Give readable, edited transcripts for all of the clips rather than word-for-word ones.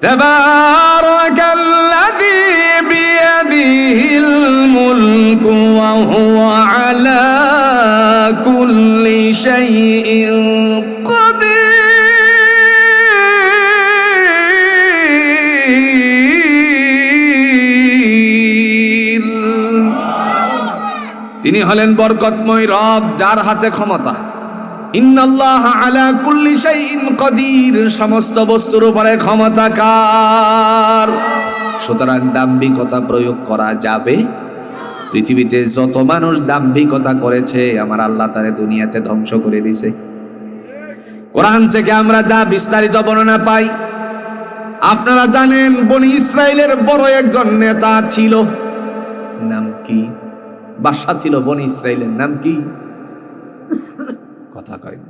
তাবারাকাল্লাযী বিয়াদিহিল মুলকু ওয়া হুয়া আলা কুল্লি শাইইন কাদির। তিনি হলেন বরকতময় রব, যার হাতে ক্ষমতা। ইন্নাল্লাহা আলা কুল্লি শাইইন কাদির, সমস্ত বস্তুর উপরে ক্ষমতা কার। সুতরাং দাম্ভিকতা প্রয়োগ করা যাবে। পৃথিবীতে যত মানুষ দাম্ভিকতা করেছে, আমার আল্লাহ তারে দুনিয়াতে ধ্বংস করে দিছে। কোরআন থেকে আমরা যা বিস্তারিত বর্ণনা পাই, আপনারা জানেন বনি ইসরাইলের বড় একজন নেতা ছিল, নাম কি? বাদশা ছিল বনি ইসরাইলের, নাম কি? কথা কয় না।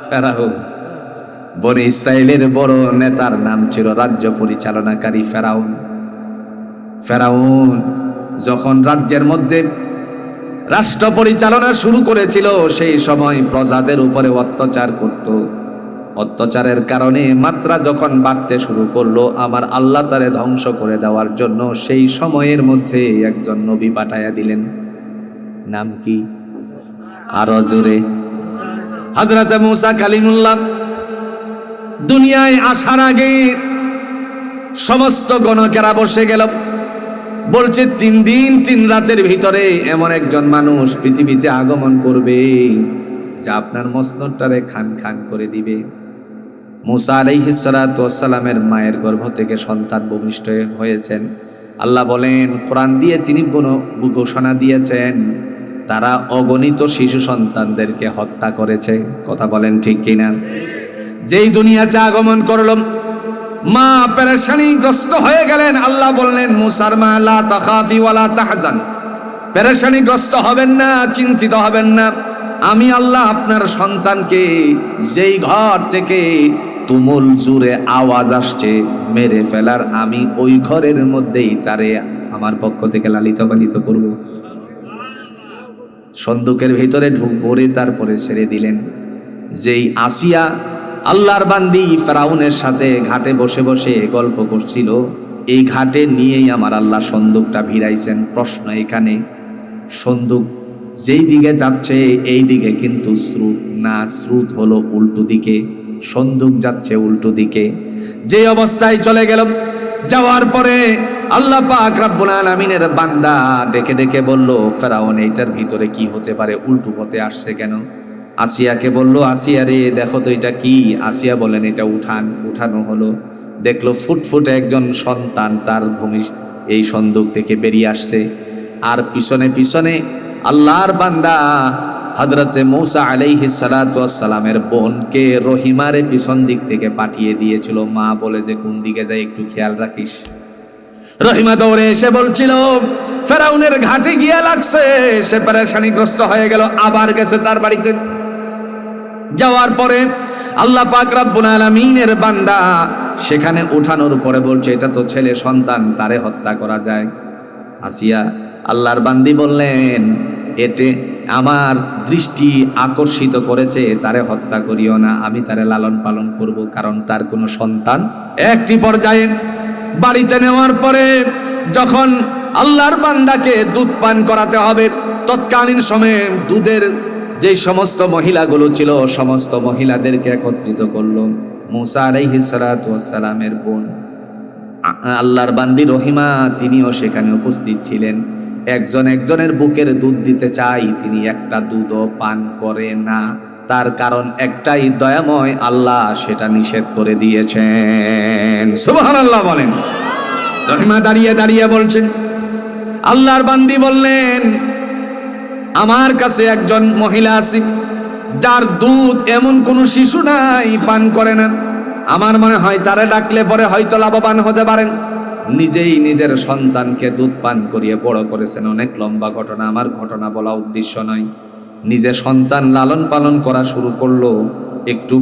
ফেরাউন। বনি ইসরাইলের বড় নেতার নাম ছিল রাজ্য পরিচালনাকারী ফেরাউন। ফেরাউন যখন রাজ্যের মধ্যে রাষ্ট্র পরিচালনা শুরু করেছিল, সেই সময় প্রজাদের উপরে অত্যাচার করত। অত্যাচারের কারণে মাত্রা যখন বাড়তে শুরু করলো, আমার আল্লাহ তারে ধ্বংস করে দেওয়ার জন্য সেই সময়ের মধ্যে একজন নবী পাঠাইয়া দিলেন। নাম কি? আরো জোরে। হযরত মূসা কালিমুল্লাহ দুনিয়ায় আসার আগে সমস্ত গণকেরা বসে গেল, বলছে 3 দিন 3 রাতের ভিতরে এমন একজন মানুষ পৃথিবীতে আগমন করবে যা আপনার মসনদটারে খান খান করে দিবে। মূসা আলাইহিস সালাতু ওয়াস সালামের মায়ের গর্ভ থেকে সন্তান ভূমিষ্ঠ হয়েছেন। আল্লাহ বলেন, কোরআন দিয়ে তিনি ঘোষণা দিয়েছেন তারা অগণিত শিশু সন্তানদেরকে হত্যা করেছে। কথা বলেন ঠিক কিনা? যেই দুনিয়াতে আগমন করল, মা পেরেশানিগ্রস্ত হয়ে গেলেন। আল্লাহ বললেন, মুসার মা লা তাখাফি ওয়ালা তাহজান, পেরেশানিগ্রস্ত হবেন না, চিন্তিত হবেন না। আমি আল্লাহ আপনার সন্তানকে যেই ঘর থেকে তুমুল জুড়ে আওয়াজ আসছে মেরে ফেলার, আমি ওই ঘরের মধ্যেই তারে আমার পক্ষ থেকে লালিত পালিত করব। সন্দুকের ভিতরে ভরে তারপরে ছেড়ে দিলেন। যেই আসিয়া আল্লাহর বান্দি ফেরাউনের সাথে ঘাটে বসে বসে গল্প করছিল, এই ঘাটে নিয়েই আমার আল্লাহ সন্দুকটা ভিড়াইছেন। প্রশ্ন এখানে, সন্দুক যেই দিকে যাচ্ছে এই দিকে কিন্তু স্রোত না, স্রোত হলো উল্টো দিকে, সন্দুক যাচ্ছে উল্টো দিকে। যে অবস্থায় চলে গেল, যাওয়ার পরে আল্লাহ পাক রব্বুল আলামিনের বান্দা ডেকে ডেকে বলল, ফেরাউন এইটার ভিতরে কি হতে পারে, উল্টো পথে আসছে কেন? আসিয়াকে বলল, আসিয়া রে দেখো তো এটা কি? আসিয়া বলেন, এটা উঠানো হলো। দেখলো ফুটফুটে একজন সন্তান তার ভূমি এই সন্দুক থেকে বেরিয়ে আসছে। আর পিছনে পিছনে আল্লাহর বান্দা হযরতে মূসা আলাইহিস সালাতু ওয়াস সালামের বোনকে রহিমারে পিছন দিক থেকে পাঠিয়ে দিয়েছিল। মা বলে যে কোন দিকে যায় একটু খেয়াল রাখিস। রহিমা দৌড়ে এসে বলছিল, ফেরাউনের ঘাটে গিয়ে লাগছে। সে পেরেশানিগ্রস্ত হয়ে গেল, আবার গেছে তার বাড়িতে। যাওয়ার পরে আল্লাহ পাক রব্বুল আলামিনের বান্দা সেখানে উঠানোর পরে বলছে, এটা তো ছেলে সন্তান, তারে হত্যা করা যায়? আসিয়া আল্লাহর বান্দি বললেন, এতে আমার দৃষ্টি আকর্ষিত করেছে, তারে হত্যা করিও না, আমি তারে লালন পালন করব, কারণ তার কোনো সন্তান। একটি পর্যায়ে বাড়িতে নেওয়ার পরে যখন আল্লাহর বান্দাকে দুধ পান করাতে হবে, তৎকালীন সময়ে দুধের যে সমস্ত মহিলাগুলো ছিল সমস্ত মহিলাদেরকে একত্রিত করলো। মূসা আলাইহিস সালাতু ওয়াস সালামের বোন আল্লাহর বান্দি রহিমা তিনিও সেখানে উপস্থিত ছিলেন। একজন একজনের বুকের দুধ দিতে চাই, তিনি একটা দুধও পান করে না। তার কারণ একটাই, দয়াময় আল্লাহ সেটা নিষেধ করে দিয়েছেন। সুবহানাল্লাহ বলেন। রহিমা দাঁড়িয়ে দাঁড়িয়ে বলছেন, আল্লাহর বান্দি বললেন, আমার কাছে একজন মহিলা আছে যার দুধ এমন কোনো শিশু নাই পান করে না। আমার মনে হয় তারে ডাকলে পরে হয়তো লাভবান হতে পারেন। নিজেই নিজের সন্তানকে দুধ পান করিয়ে বড় করেছেন। অনেক লম্বা ঘটনা, আমার ঘটনা বলা উদ্দেশ্য নয়। নিজে সন্তান লালন পালন করা শুরু করলো। একটু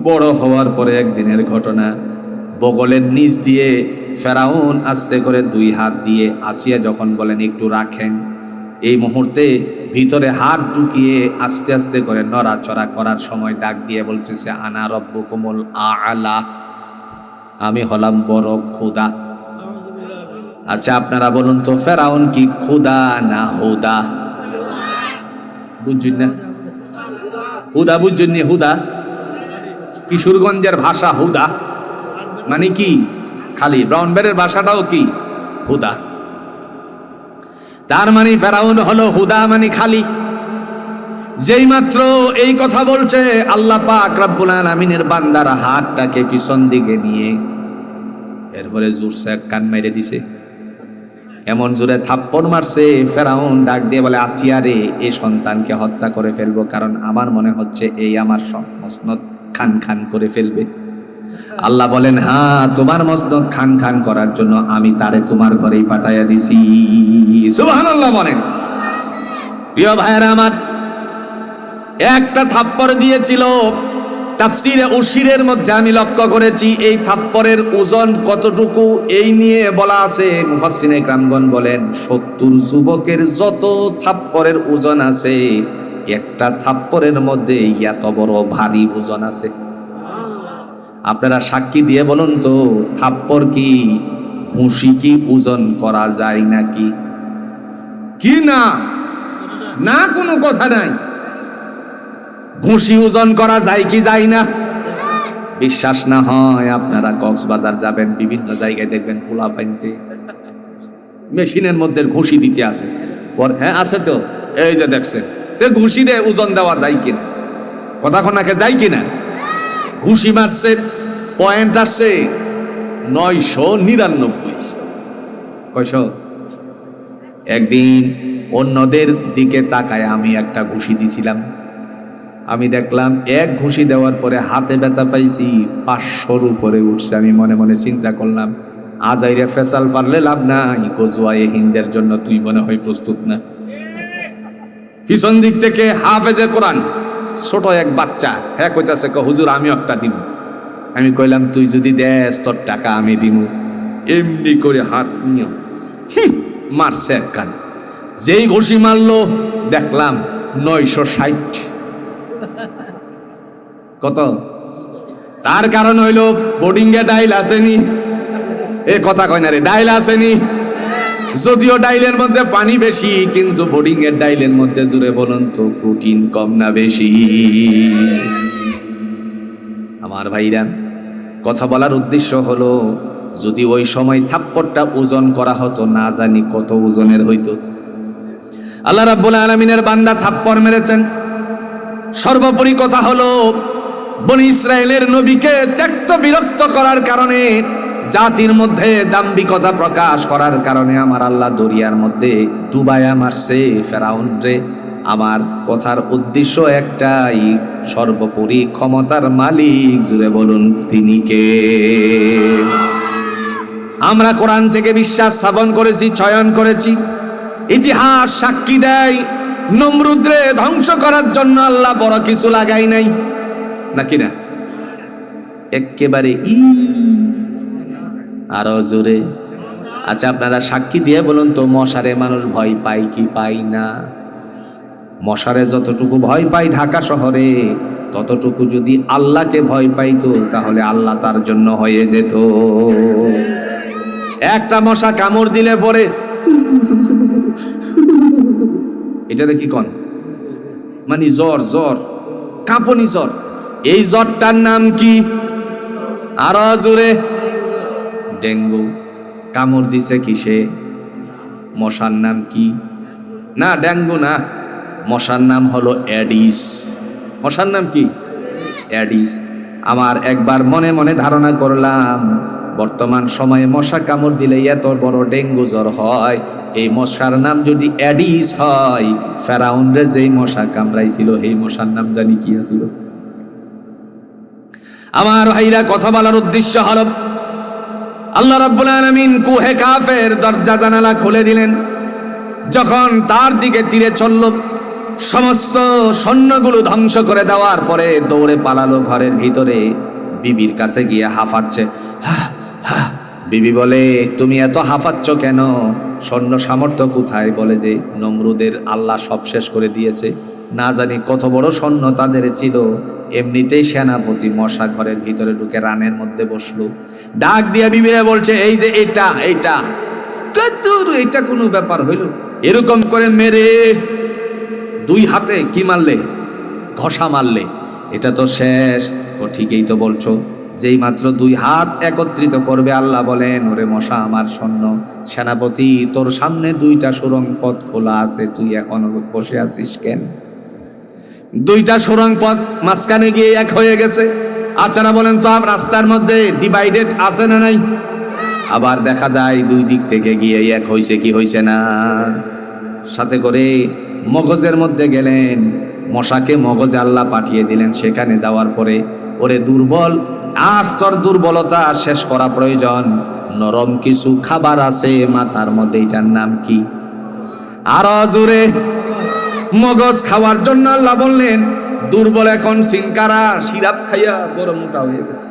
বড় হওয়ার পরে একদিনের ঘটনা, বগলের নিচ দিয়ে ফেরাউন আস্তে করে 2 হাত দিয়ে আসিয়া যখন বলেন একটু রাখেন, এই মুহূর্তে ভিতরে হাত ঢুকিয়ে আস্তে আস্তে করে নড়াচড়া করার সময় ডাক দিয়ে বলতেছে, আনা রব্বুকুমুল আ'লা। আমি হলাম বড় খোদা। আচ্ছা আপনারা বলুন তো, ফেরাউন কি খোদা না হুদা? বুঝছেন না? হুদা বুঝছেন নি? হুদা কিশোরগঞ্জের ভাষা হুদা মানে কি? খালি। ব্রাউনবাড়ির ভাষাটাও কি? হুদা। তার মানে ফেরাউন হলো হুদা মানে খালি। যেই মাত্র এই কথা বলছে, আল্লাহ পাক রব্বুল আলামিনের বান্দার হাতটাকে পিছন দিকে নিয়ে এরপরে জোরসে এক কান মেরে দিছে। এমন জোরে থাপ্পড় মারছে, ফেরাউন ডাক দিয়ে বলে, আসিয়া রে, এই সন্তানকে হত্যা করে ফেলবো, কারণ আমার মনে হচ্ছে এই আমার মসনদ খান খান করে ফেলবে। আল্লাহ বলেন, হ্যাঁ, তোমার মসনদ খান খান করার জন্য আমি তারে তোমার ঘরেই পাঠাইয়া দিছি। সুবহানাল্লাহ বলেন। প্রিয় ভাইয়েরা আমার, একটা থাপ্পড় দিয়েছিল। তাফসিরে উশিরের মধ্যে আমি লক্ষ্য করেছি এই থাপ্পড়ের ওজন কতটুকু এই নিয়ে বলা আছে। মুফাসসিরে কেরামগণ বলেন 70 যুবকের যত থাপ্পড়ের ওজন আছে, একটা থাপ্পড়ের মধ্যে এত বড় ভারী ওজন আছে। আপনারা সাক্ষী দিয়ে বলুন তো, থাপ্পড় কি, ঘুষি কি ওজন করা যায় নাকি? কি না? না, কোনো কথা নাই। ঘুষি ওজন করা যায় কি যায় না? বিশ্বাস না হয় আপনারা কক্সবাজার যাবেন, বিভিন্ন জায়গায় দেখবেন পোলা পাইনতে মেশিনের মধ্যে ঘুষি দিতে আছে। হ্যাঁ আছে তো, এই যে দেখছেন, তো ঘুষি দিয়ে ওজন দেওয়া যায় কিনা? কথা কোনাকে যায় কিনা? ঘুষি মারছে, পয়েন্ট আসছে 999। কয়শো? একদিন অন্যদের দিকে তাকায় আমি একটা ঘুষি দিছিলাম। আমি দেখলাম এক ঘুষি দেওয়ার পরে হাতে ব্যথা পাইছি 500-র উপরে উঠছে। আমি মনে মনে চিন্তা করলাম, আজাইরে ফেসাল পারলে লাভ নাই, গজওয়ায়ে হিন্দের জন্য তুই মনে হয় প্রস্তুত না। পিছন দিক থেকে হাফেজে কোরআন ছোট এক বাচ্চা, হ্যাঁ কইতাছে, হুজুর আমিও একটা দিব। আমি কইলাম, তুই যদি দেস তোর টাকা আমি দিব। এমনি করে হাত নিয়ে মারছে এক কান। যেই ঘুষি মারলো দেখলাম 960। কত? তার কারণ হইল বোর্ডিং এ ডাইল আসেনি। এ কথা কয় না রে, ডাইল আসেনি। যদিও ডাইলের মধ্যে পানি বেশি, কিন্তু বোর্ডিং এর ডাইলের মধ্যে জুড়ে বলুন তো প্রোটিন কম না বেশি? আমার ভাইরা, কথা বলার উদ্দেশ্য হলো, যদি ওই সময় থাপ্পড়টা ওজন করা হতো, না জানি কত ওজনের হইতো। আল্লাহ রাব্বুল আলামিনের বান্দা থাপ্পড় মেরেছেন। সর্বোপরি কথা হলো, বনি ইসরায়েলের নবীকে ত্যক্ত বিরক্ত করার কারণে, জাতির মধ্যে দাম্ভিকতা প্রকাশ করার কারণে আমার আল্লাহ দরিয়ার মধ্যে ডুবায়া মারছে ফেরাউন রে। আমার কথার উদ্দেশ্য একটাই, সর্বোপরি ক্ষমতার মালিক, জুড়ে বলুন তিনি কে? আমরা কোরআন থেকে বিশ্বাস স্থাপন করেছি, চয়ন করেছি। ইতিহাস সাক্ষী দেয়, নমরুদরে ধ্বংস করার জন্য আল্লাহ বড় কিছু লাগাই নাই, নাকি না? একেবারে আরো জোরে। আচ্ছা আপনারা সাক্ষী দিয়ে বলুন তো, মশারে মানুষ ভয় পায় কি পাই না? মশারে যতটুকু ভয় পাই ঢাকা শহরে, ততটুকু যদি আল্লাহকে ভয় পাইতো, তাহলে আল্লাহ তার জন্য হয়ে যেত। একটা মশা কামড় দিলে পরে এটারে কি কন? মানে জ্বর, জ্বর, কাঁপুনি জ্বর। এই জ্বরটার নাম কি? আরো জোরে। ডেঙ্গু। কামড় দিছে কিসে? মশার নাম কি? না, ডেঙ্গু না, মশার নাম হলো অ্যাডিস। মশার নাম কি? অ্যাডিস। আমার একবার মনে মনে ধারণা করলাম, বর্তমান সময়ে মশা কামড় দিলে এত বড় ডেঙ্গু জ্বর হয়, এই মশার নাম যদি অ্যাডিস হয়, ফেরাউনরে যেই মশা কামড়াইছিল এই মশার নাম জানি কি আছিল? আমার ভাইরা, কথা বলার উদ্দেশ্য হলো, আল্লাহ রাব্বুল আলামিন কুহে কাফের দরজা জানালা খুলে দিলেন। যখন তার দিকে তীরে চলল, সমস্ত সৈন্যগুলো ধ্বংস করে দেওয়ার পরে দৌড়ে পালালো ঘরের ভিতরে। বিবির কাছে গিয়ে হাঁফাচ্ছে। বিবি বলে, তুমি এত হাঁফাচ্ছ কেন? সৈন্য সামর্থ্য কোথায়? বলে যে নমরুদের আল্লাহ সব শেষ করে দিয়েছে। না জানি কত বড় সৈন্য তাদের ছিল। এমনিতেই সেনাপতি মশা ঘরের ভিতরে ঢুকে রানের মধ্যে বসলো, ডাক দিয়া বিবিরা বলছে, এই যে এটা এটা কতর, এটা কোনো ব্যাপার হইল? এরকম করে মেরে দুই হাতে কি মারলে? ঘষা মারলে, এটা তো শেষ। ও ঠিকই তো বলছো, যেই মাত্র দুই হাত একত্রিত করবে আল্লাহ বলেন, ওরে মশা আমার সৈন্য, সেনাপতি তোর সামনে দুইটা সুড়ঙ্গ পথ খোলা আছে, তুই এখনো বসে আছিস কেন? দুইটা সুড়ঙ্গ পথ মাঝখানে গিয়ে এক হয়ে গেছে। আচ্ছা বলেন তো, রাস্তার মধ্যে ডিভাইডেড আছে না নাই? আবার দেখা যায় দুই দিক থেকে গিয়ে এক হইছে কি হইছে না? সাথে করে মগজের মধ্যে গেলেন, মশাকে মগজে আল্লাহ পাঠিয়ে দিলেন। সেখানে যাওয়ার পরে, ওরে দুর্বল, আজ তোর দুর্বলতা শেষ করা প্রয়োজন। নরম কিছু খাবার আছে মাথার মধ্যে, এটার নাম কি? আরো জোরে। মগজ খাওয়ার জন্য আল্লাহ বললেন, দুর্বল এখন সিনকারা সিরাপ খাইয়া বড় মোটা হয়ে গেছে।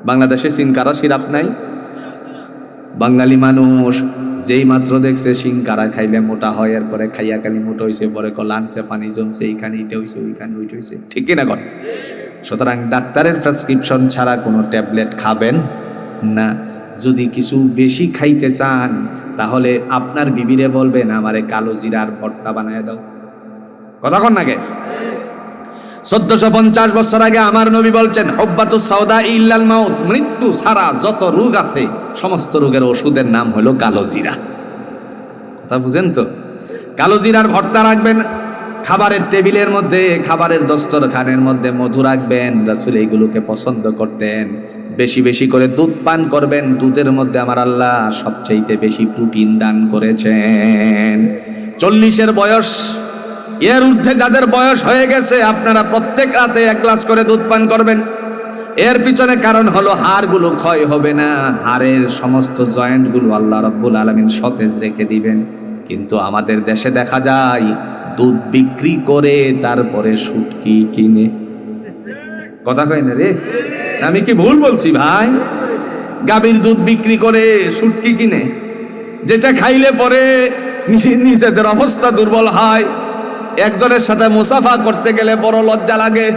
বাংলাদেশে সিনকারা সিরাপ নাই। বাঙালি মানুষ যেই মাত্র দেখছে সিনকারা খাইলে মোটা হয়, এরপরে খাইয়া খালি মোটা হয়েছে, পরে লাঞ্চে পানি জমছে, এইখানে এটা হয়েছে, ওইখানে ওইটা হয়েছে, ঠিক কিনা কর? সুতরাং ডাক্তারের প্রেসক্রিপশন ছাড়া কোনো ট্যাবলেট খাবেন না। যদি কিছু বেশি খাইতে চান, তাহলে আপনার বিবিরে বলবেন, আমারে কালো জিরার ভর্তা বানায় দাও। কথা কন নাকি? 1450 বছর আগে আমার নবী বলছেন, হুব্বাতুস সাওদা ইল্লাল মাউত, মৃত্যু ছাড়া যত রোগ আছে সমস্ত রোগের ওষুধের নাম হলো কালো জিরা। কথা বুঝেন তো? কালো জিরার ভর্তা রাখবেন খাবারের টেবিলের মধ্যে, খাবারের দস্তরখানের মধ্যে মধু রাখবেন। রাসূল এইগুলোকে পছন্দ করতেন। বেশি বেশি করে দুধ পান করবেন, দুধের মধ্যে আমার আল্লাহ সবচেয়ে বেশি প্রোটিন দান করেছেন। 40-এর বয়স এর ঊর্ধ্বে যাদের বয়স হয়ে গেছে, আপনারা প্রত্যেক রাতে 1 গ্লাস করে দুধ পান করবেন। এর পিছনে কারণ হলো হাড়গুলো ক্ষয় হবে না, হাড়ের সমস্ত জয়েন্টগুলো আল্লাহ রাব্বুল আলামিন সতেজ রেখে দিবেন। কিন্তু আমাদের দেশে দেখা যায় দুধ বিক্রি করে তারপরে শুটকি কিনে। কথা কয় না রে? আমি কি ভুল বলছি ভাই? গাভীর দুধ বিক্রি করে শুটকি কিনে, যেটা খাইলে পরে নিজেদের অবস্থা দুর্বল হয়। একজনের সাথে মুসাফা করতে গেলে বড় লজ্জা লাগে,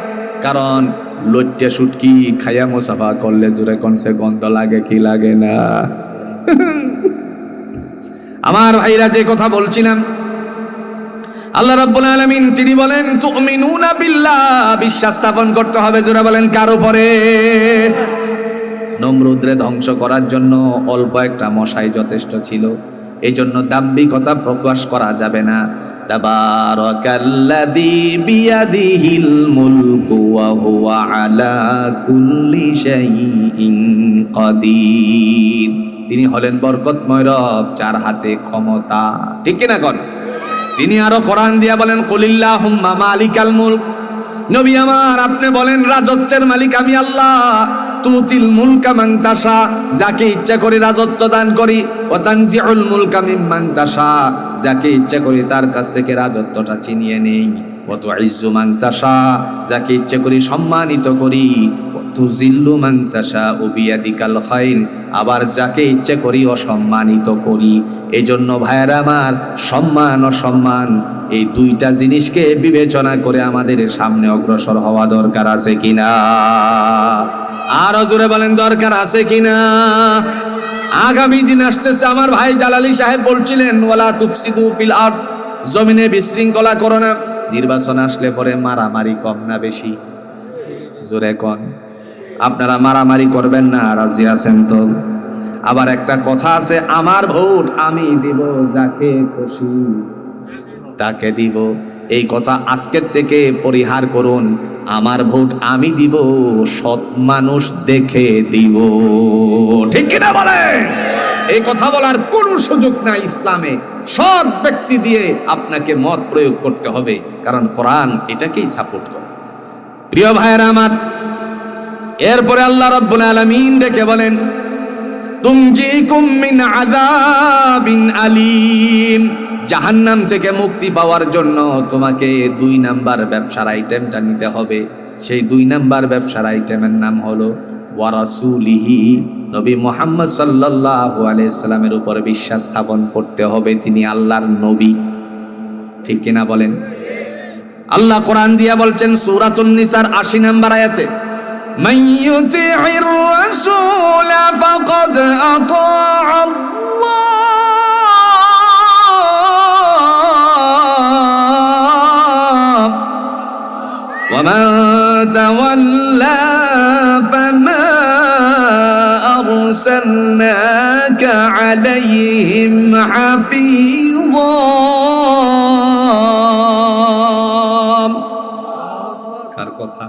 কারণ লজ্জা শুটকি খাইয়া মুসাফা করলে জোরে কনসে গন্ধ লাগে, কি লাগে না? আমার ভাইরা, যে কথা বলছিলাম, আল্লাহ রাব্বুল আলামিন তিনি বলেন, তুমিনুনা বিল্লাহ, বিশ্বাস স্থাপন করতে হবে। জোরে বলেন, কার উপরে? নমরুদরে ধ্বংস করার জন্য অল্প একটা মশাই যথেষ্ট ছিল। এই জন্য দাম্ভিকতা প্রকাশ করা যাবে না। তাবারাকাল্লাযী বিয়াদিহিল মুলকু ওয়া হুয়া আলা কুল্লি শাইইন কাদির। তিনি হলেন বরকতময় রব, যার হাতে ক্ষমতা, ঠিক কিনা কন? তিনি আরো কোরআন দিয়া বলেন, কুলিল্লাহুম্মা মালিকাল মুলক, নবী আমার আপনি বলেন, রাজত্বের মালিক আমি আল্লাহ। তুতিল মুলকা মান তাশা, যাকে ইচ্ছা করি রাজত্ব দান করি। ওয়া তানজিউল মুলকা মিম্মান তাশা, যাকে ইচ্ছা করি তার কাছ থেকে রাজত্বটা ছিনিয়ে নেই। ওয়া তুইজ্জু মান তাশা, যাকে ইচ্ছা করি সম্মানিত করি। ওয়া তুযিল্লু মান তাশা বিয়াদিকাল খায়র, আবার যাকে ইচ্ছা করি অসম্মানিত করি। এই জন্য ভাইয়েরা আমার, সম্মান অসম্মান এই দুইটা জিনিসকে বিবেচনা করে আমাদের সামনে অগ্রসর হওয়া দরকার আছে কিনা? আর জোরে বলেন, দরকার আছে কিনা? আগামী দিন আসতেছে। আমার ভাই জালালী সাহেব বলছিলেন, ওয়ালা তুফসিদু ফিল আরদ, জমিনে বিশৃঙ্খলা করো না। নির্বাচন আসলে পরে মারামারি কম না বেশি? জোরে কোন, আপনারা মারামারি করবেন না, রাজি আছেন তো? আবার একটা কথা আছে, আমার ভোট আমি দিব যাকে খুশি তাকে দিব। এই কথা আজকের থেকে পরিহার করুন। আমার ভোট আমি দিব, সৎ মানুষ দেখে দিব, ঠিক কিনা বলে? এই কথা বলার কোনো সুযোগ নাই ইসলামে। সৎ ব্যক্তি দিয়ে আপনাকে মত প্রয়োগ করতে হবে, কারণ কোরআন এটাকেই সাপোর্ট করে। প্রিয় ভাইয়েরা আমার, এরপরে আল্লাহ রাব্বুল আলামিন ডেকে বলেন, তুনজিকুম মিন আযাবিন আলীম, জাহান্নাম থেকে মুক্তি পাওয়ার জন্য তোমাকে 2 নাম্বার ব্যবসার আইটেমটা নিতে হবে। সেই 2 নাম্বার ব্যবসার আইটেমের নাম হলো ওয়া রাসূলিহি, নবী মুহাম্মদ সাল্লাল্লাহু আলাইহি সাল্লামের উপর বিশ্বাস স্থাপন করতে হবে, তিনি আল্লাহর নবী, ঠিক কিনা বলেন? আল্লাহ কোরআন দিয়া বলছেন সূরাতুন নিসার ৮০ নম্বর আয়াতে, মান ইউতি'র রাসূল ফাকাদ আতা'a আল্লাহ ওয়া মান তাওয়াল্লা ফামা আরসালনাকা আলাইহিম হাফিযা। কার কথা?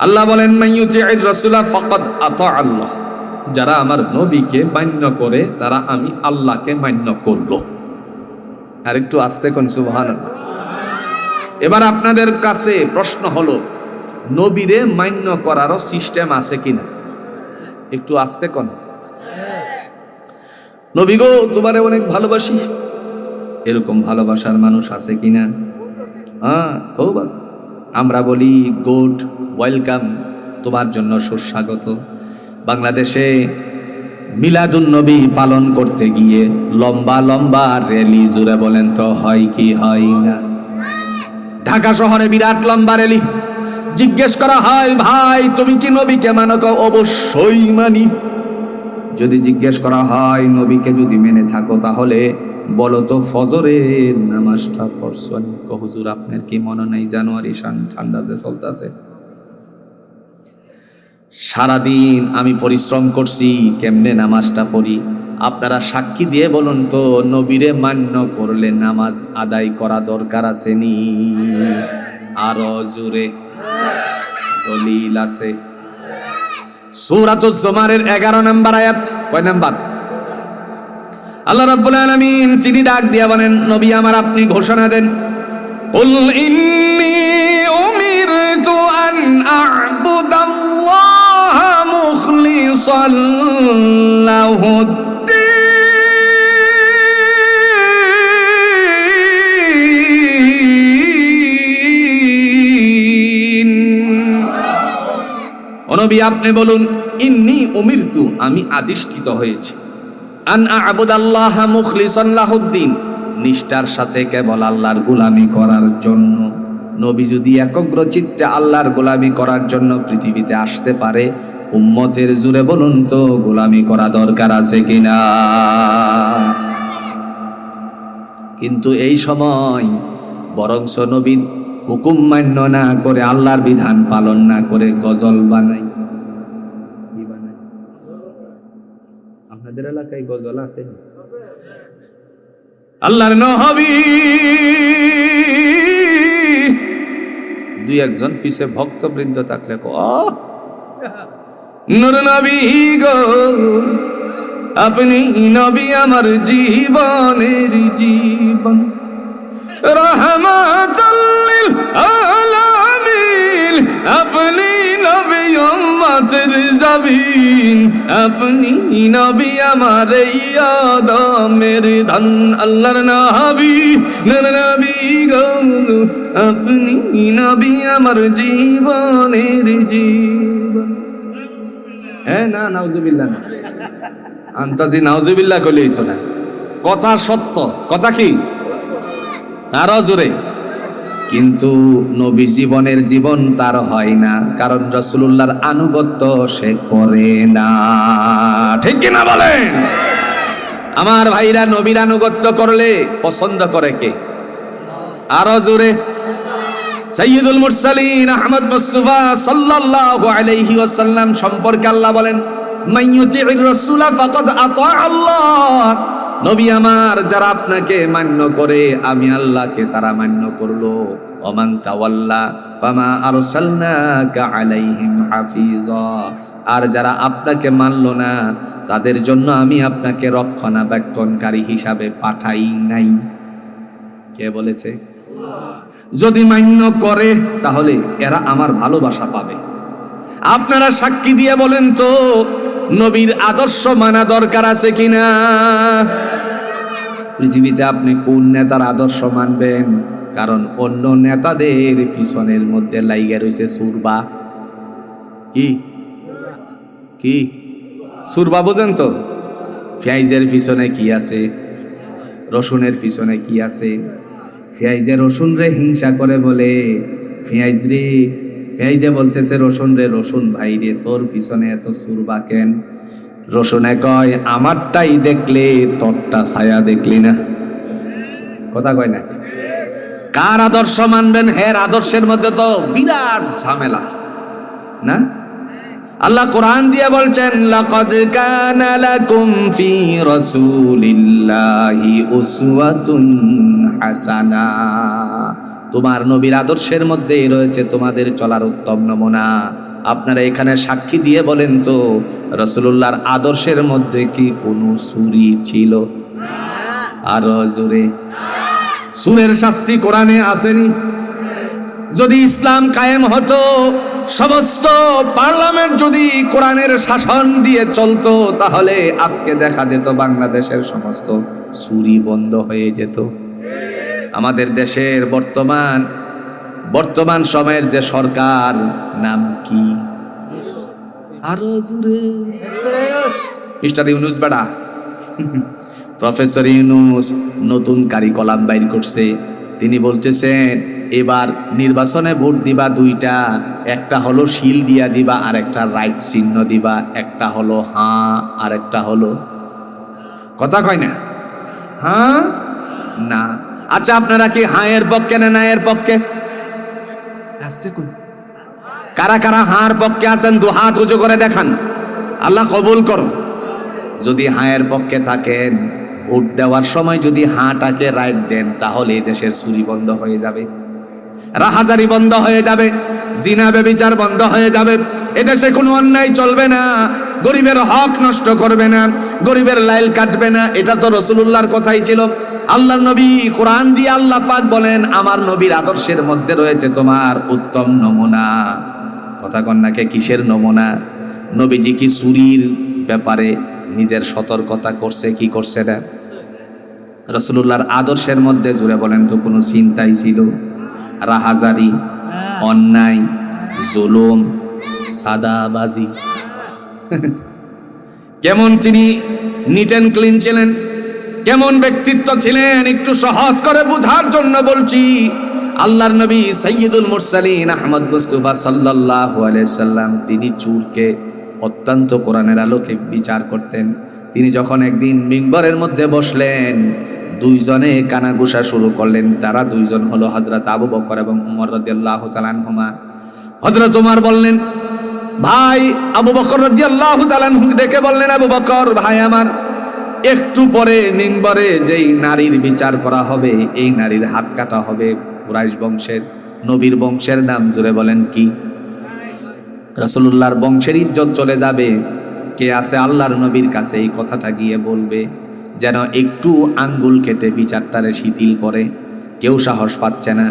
আল্লাহ বলেন মান ইউতি'র রাসূলা ফাকাদ আতা আল্লাহ, যারা আমার নবীকে মান্য করে তারা আমি আল্লাহকে মান্য করলো। আর একটু আস্তে কোন সুবহানাল্লাহ। এবার আপনাদের কাছে প্রশ্ন হলো, নবীরে মান্য করারও সিস্টেম আছে কিনা? একটু আস্তে কোন। নবী গো তোমারে অনেক ভালোবাসি, এরকম ভালোবাসার মানুষ আছে কিনা? হ্যাঁ, খুব আছে। আমরা বলি গুড, ওয়েলকাম, তোমার জন্য সুস্বাগত। বাংলাদেশে মিলাদুন নবী পালন করতে গিয়ে লম্বা লম্বা র্যালি, জুড়ে বলেন তো হয় কি হয় না? ঢাকা শহরে বিরাট লম্বা র্যালি। জিজ্ঞেস করা হয়, ভাই তুমি কি নবীকে মানো? অবশ্যই মানি। যদি জিজ্ঞেস করা হয় নবীকে যদি মেনে থাকো তাহলে বলো তো ফজরের নামাজটা পড়ছো? হুজুর আপনার কি মনে নাই, জানুয়ারি ঠান্ডা যে চলতেছে, সারাদিন আমি পরিশ্রম করছি, কেমনে নামাজটা পড়ি? আপনারা সাক্ষী দিয়ে বলুন তো, নবীরে মান্য করলে নামাজ আদায় করা দরকার আছে নি? আরো জোরে দলিল আছে। সূরাতুজ জুমারের 11 নম্বর আয়াত। কয় নাম্বার? আল্লাহ রাব্বুল আলামিন তিনি ডাক দিয়া বলেন, নবী আমার আপনি ঘোষণা দেন, কুল ইন্নী উমিরতু আন আ'বুদাল্লাহা মুখলিসাল লাহুদ্দিন। ও নবী আপনি বলুন, ইন্নী উমিরতু, আমি আদিষ্ঠিত হয়েছি, আন আ'বুদাল্লাহা মুখলিসাল লাহুদ্দিন, নিষ্ঠার সাথে কেবল আল্লাহর গোলামি করার জন্য। নবী যদি একগ্র চিত্তে আল্লাহর গোলামি করার জন্য পৃথিবীতে আসতে পারে, উম্মতের জুড়ে বলুন তো গোলামি করা দরকার আছে কিনা? কিন্তু এই সময় বরংস নবীর হুকুম মান্য না করে, আল্লাহর বিধান পালন না করে গজল বানাই। কি বানাই? আপনাদের এলাকায় গজল আছে? আল্লাহর নবী দুই একজন পিছে ভক্তবৃন্দ থাকলে নূর নবী গো আপনি নবী আমার জীবনের জীবন, রাহমাতুল লিল আলামিন, আপনি নবী উম্মতের জাবিন, আপনি নবী আমার আদমের ধন। আল্লাহর নবী নূর নবী গো আপনি নবী আমার জীবনের জীবন। হ্যাঁ না, নাউজুবিল্লাহ না, আন্তাজি নাউজুবিল্লাহ কইলেই তো না, কথা সত্য। কথা কি? আরো জোরে। কিন্তু নবী জীবনের জীবন তার হয় না, কারণ রাসূলুল্লাহর আনুগত্য সে করে না। ঠিক কিনা বলেন? আমার ভাইরা, নবীর আনুগত্য করলে পছন্দ করে কে? আরো জোরে। সাইয়্যিদুল মুরসালিন আহমদ মুস্তাফা সাল্লাল্লাহু আলাইহি ওয়াসাল্লাম সম্পর্কে আল্লাহ বলেন, মান ইউতি'র রাসূলা ফাকাদ আতা আল্লাহ, নবী আমার যারা আপনাকে মান্য করে আমি আল্লাহকে তারা মান্য করলো। ওমান তাওয়াল্লা ফামা আরসালনাকা আলাইহিম হাফিজা, আর যারা আপনাকে মানলো না তাদের জন্য আমি আপনাকে রক্ষণাবেক্ষণকারী হিসাবে পাঠাই নাই। কে বলেছে? যদি মান্য করে তাহলে এরা আমার ভালোবাসা পাবে। আপনারা সাক্ষী দিয়ে বলেন তো, নবীর আদর্শ মানা দরকার আছে কিনা? পৃথিবীতে আপনি কোন নেতার আদর্শ মানবেন? কারণ অন্য নেতাদের পিছনের মধ্যে লাইগা রয়েছে সুরবা। কি কি সুরবা বোঝেন তো? পেঁয়াজের পিছনে কি আছে, রসুনের পিছনে কি আছে, ফেয়াইজে রসুন রে হিংসা করে বলে, ফেয়াইজ রে, ফেয়াইজে বলতেছে রসুন রে, রসুন ভাই রে, তোর পিছনে এত সুরবা কেন? রসুনে কয়, আমারটাই দেখলে তোরটা ছায়া দেখলি না। কথা কয় না? কার আদর্শ মানবেন? হের আদর্শের মধ্যে তো বিরাট ঝামেলা না? আল্লাহ কোরআন দিয়ে বলছেন, লাকাদ কানা লাকুম ফি রাসূলিল্লাহি উসওয়াতুন হাসানা। তোমার নবীর আদর্শের মধ্যেই রয়েছে তোমাদের চলার উত্তম নমুনা। আপনারা এখানে সাক্ষী দিয়ে বলেন তো, রাসূলুল্লাহর আদর্শের মধ্যে কি কোনো চুরি ছিল? আরো জোরে। সুরের শাস্তি কোরআনে আসেনি? যদি ইসলাম কায়েম হতো, সমস্ত পার্লামেন্ট যদি কোরআনের শাসন দিয়ে চলতো, তাহলে আজকে দেখা যেত বাংলাদেশের সমস্ত চুরি বন্ধ হয়ে যেত। আমাদের দেশের বর্তমান সময়ের যে সরকার, নাম কি? আরো জোরে। মিস্টার ইউনুস বেড়া, প্রফেসর ইউনুস নতুন কারিকুলাম বাইর করছে। তিনি বলতেছেন, এবার নির্বাচনে ভোট দিবা দুইটা, একটা হলো শিল দিয়া দিবা, আর একটা রাইট চিহ্ন দিবা। একটা হলো হাঁ, আর একটা হলো, কথা কয় না, হ্যাঁ না। আচ্ছা, আপনারা কি হাঁয়ের পক্ষে না নায়ের পক্ষে? কারা কারা হাঁর পক্ষে আছেন? দু হাত উঁচু করে দেখান, আল্লাহ কবুল করো। যদি হাঁয়ের পক্ষে থাকেন, ভোট দেওয়ার সময় যদি হাঁটাকে রাইট দেন, তাহলে দেশের চুরি বন্ধ হয়ে যাবে, রাহাজারি বন্ধ হয়ে যাবে, জিনা ব্যভিচার বন্ধ হয়ে যাবে, এদেশে কোনো অন্যায় চলবে না, গরিবের হক নষ্ট করবে না, গরিবের লাইল কাটবে না। এটা তো রাসূলুল্লাহর কথাই ছিল। আল্লাহর নবী কোরআন দিয়ে আল্লাহ পাক বলেন, আমার নবীর আদর্শের মধ্যে রয়েছে তোমার উত্তম নমুনা। কথা কন্যাকে কিসের নমুনা? নবীজি কি চুরির ব্যাপারে নিজের সতর্কতা করছে কি করছে না? রাসূলুল্লাহর আদর্শের মধ্যে জুড়ে বলেন তো কোনো চিন্তাই ছিল? রাহাজারি, অন্যায়, জুলুম, সাদাবাজি। কেমন তিনি নিট অ্যান্ড ক্লিন ছিলেন, কেমন ব্যক্তিত্ব ছিলেন, একটু সহজ করে বোঝার জন্য বলছি। আল্লাহর নবী সাইয়্যিদুল মুরসালিন আহমদ মুস্তাফা সাল্লাল্লাহু আলাইহি সাল্লাম, তিনি চুরকে অত্যন্ত কোরআনের আলোকে বিচার করতেন। তিনি যখন একদিন মিম্বরের মধ্যে বসলেন, দুইজনে কানাঘুষা শুরু করলেন। তারা দুইজন হলো হযরত আবু বকর এবং উমর রাদিয়াল্লাহু তাআলা আনহুমা। হযরত উমর বললেন, ভাই আবু বকর রাদিয়াল্লাহু তাআলা আনহু ডেকে বললেন, আবু বকর ভাই আমার, একটু পরে মিম্বরে যেই নারীর বিচার করা হবে, এই নারীর হাত কাটা হবে। কুরাইশ বংশের, নবীর বংশের নাম জুড়ে বলেন কি? রাসূলুল্লাহর বংশের ইজ্জত চলে যাবে। কে আছে আল্লাহর নবীর কাছে এই কথাটা গিয়ে বলবে, যেন একটু আঙ্গুল কেটে বিচারটারে শিথিল করে? কেউ সাহস পাচ্ছে না।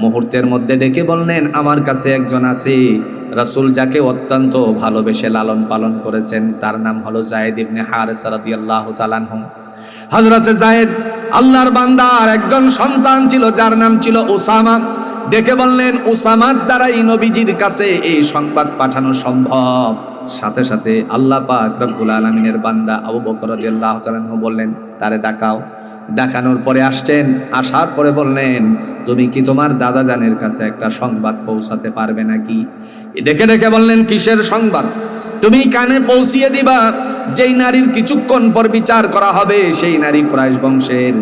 মুহূর্তের মধ্যে ডেকে বললেন, আমার কাছে একজন আছে, রাসূল যাকে অত্যন্ত ভালোবেসে লালন পালন করেছেন, তার নাম হলো যায়েদ ইবনে হারেসা রাদিয়াল্লাহু তাআলা আনহু। হযরত যায়েদ আল্লাহর বান্দার একজন সন্তান ছিল, যার নাম ছিল উসামা। ডেকে বললেন, উসামার দ্বারাই নবীজির কাছে এই সংবাদ পাঠানো সম্ভব। সাথে সাথে আল্লাহ পাক রব্বুল আলামিনের বান্দা আবু বকর রাদিয়াল্লাহু তাআলা আনহু বললেন, তারে ডাকাও। ডাকানোর পরে আসছেন, আসার পরে বললেন, তুমি কি তোমার দাদা জানের কাছে একটা সংবাদ পৌঁছাতে পারবে নাকি? ডেকে ডেকে বললেন, কিসের সংবাদ? তুমি কানে পৌঁছিয়ে দিবা, যেই নারীর কিছুক্ষণ পর বিচার করা হবে, সেই নারী কুরাইশ বংশের,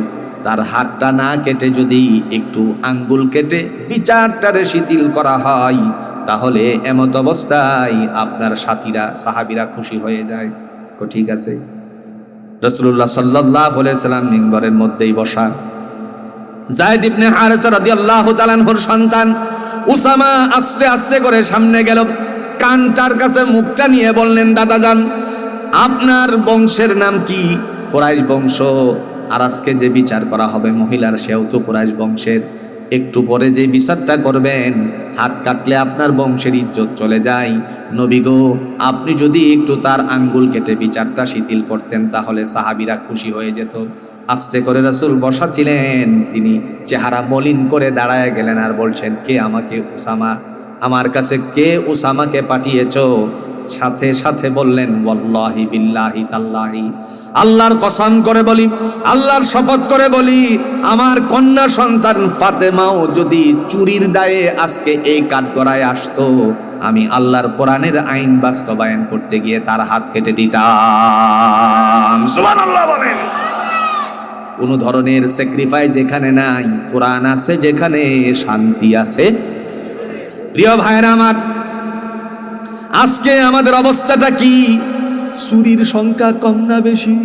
তার হাতটা না কেটে যদি একটু আঙ্গুল কেটে বিচারটারে শিথিল করা হয়, তাহলে এমত অবস্থায় আপনার সাথীরা সাহাবীরা খুশি হয়ে যায়। তো ঠিক আছে। রাসূলুল্লাহ সাল্লাল্লাহু আলাইহি সাল্লাম মিম্বরের মধ্যেই বসা। যায়েদ ইবনে হারেসা রাদিয়াল্লাহু তাআলা আনহুর সন্তান উসামা আস্তে আস্তে করে সামনে গেল, কানটার কাছে মুখটা নিয়ে বললেন, দাদা যান, আপনার বংশের নাম কি? কুরাইশ বংশ। আর আজকে যে বিচার করা হবে মহিলার, সেও তো কুরাইশ বংশের। একটু পরে যে বিচারটা করবেন, হাত কাটলে আপনার বংশের ইজ্জত চলে যায়। নবী গো, আপনি যদি একটু তার আঙ্গুল কেটে বিচারটা শিথিল করতেন, তাহলে সাহাবীরা খুশি হয়ে যেত। আস্তে করে রাসূল বসা ছিলেন, তিনি চেহারা মলিন করে দাঁড়ায় গেলেন আর বলছেন, কে আমাকে উসামা, আমার কাছে কে উসামাকে পাঠিয়েছো? সাথে সাথে বললেন ওয়াল্লাহি বিল্লাহি তাল্লাহি, আল্লাহর কসম করে বলি, আল্লাহর শপথ করে বলি, আমার কন্যা সন্তান ফাতেমাও যদি চুরির দায়ে আজকে এই কাঠগড়ায় আসতো, আমি আল্লাহর কোরআনের আইন বাস্তবায়ন করতে গিয়ে তার হাত কেটে দিতাম। সুবহানাল্লাহ বলেন। কোনো ধরনের স্যাক্রিফাইস এখানে নাই, কোরআন আছে যেখানে শান্তি আছে। প্রিয় ভাইরা আমার, আজকে আমাদের অবস্থাটা কি? চুরির সংখ্যা কম না বেশি?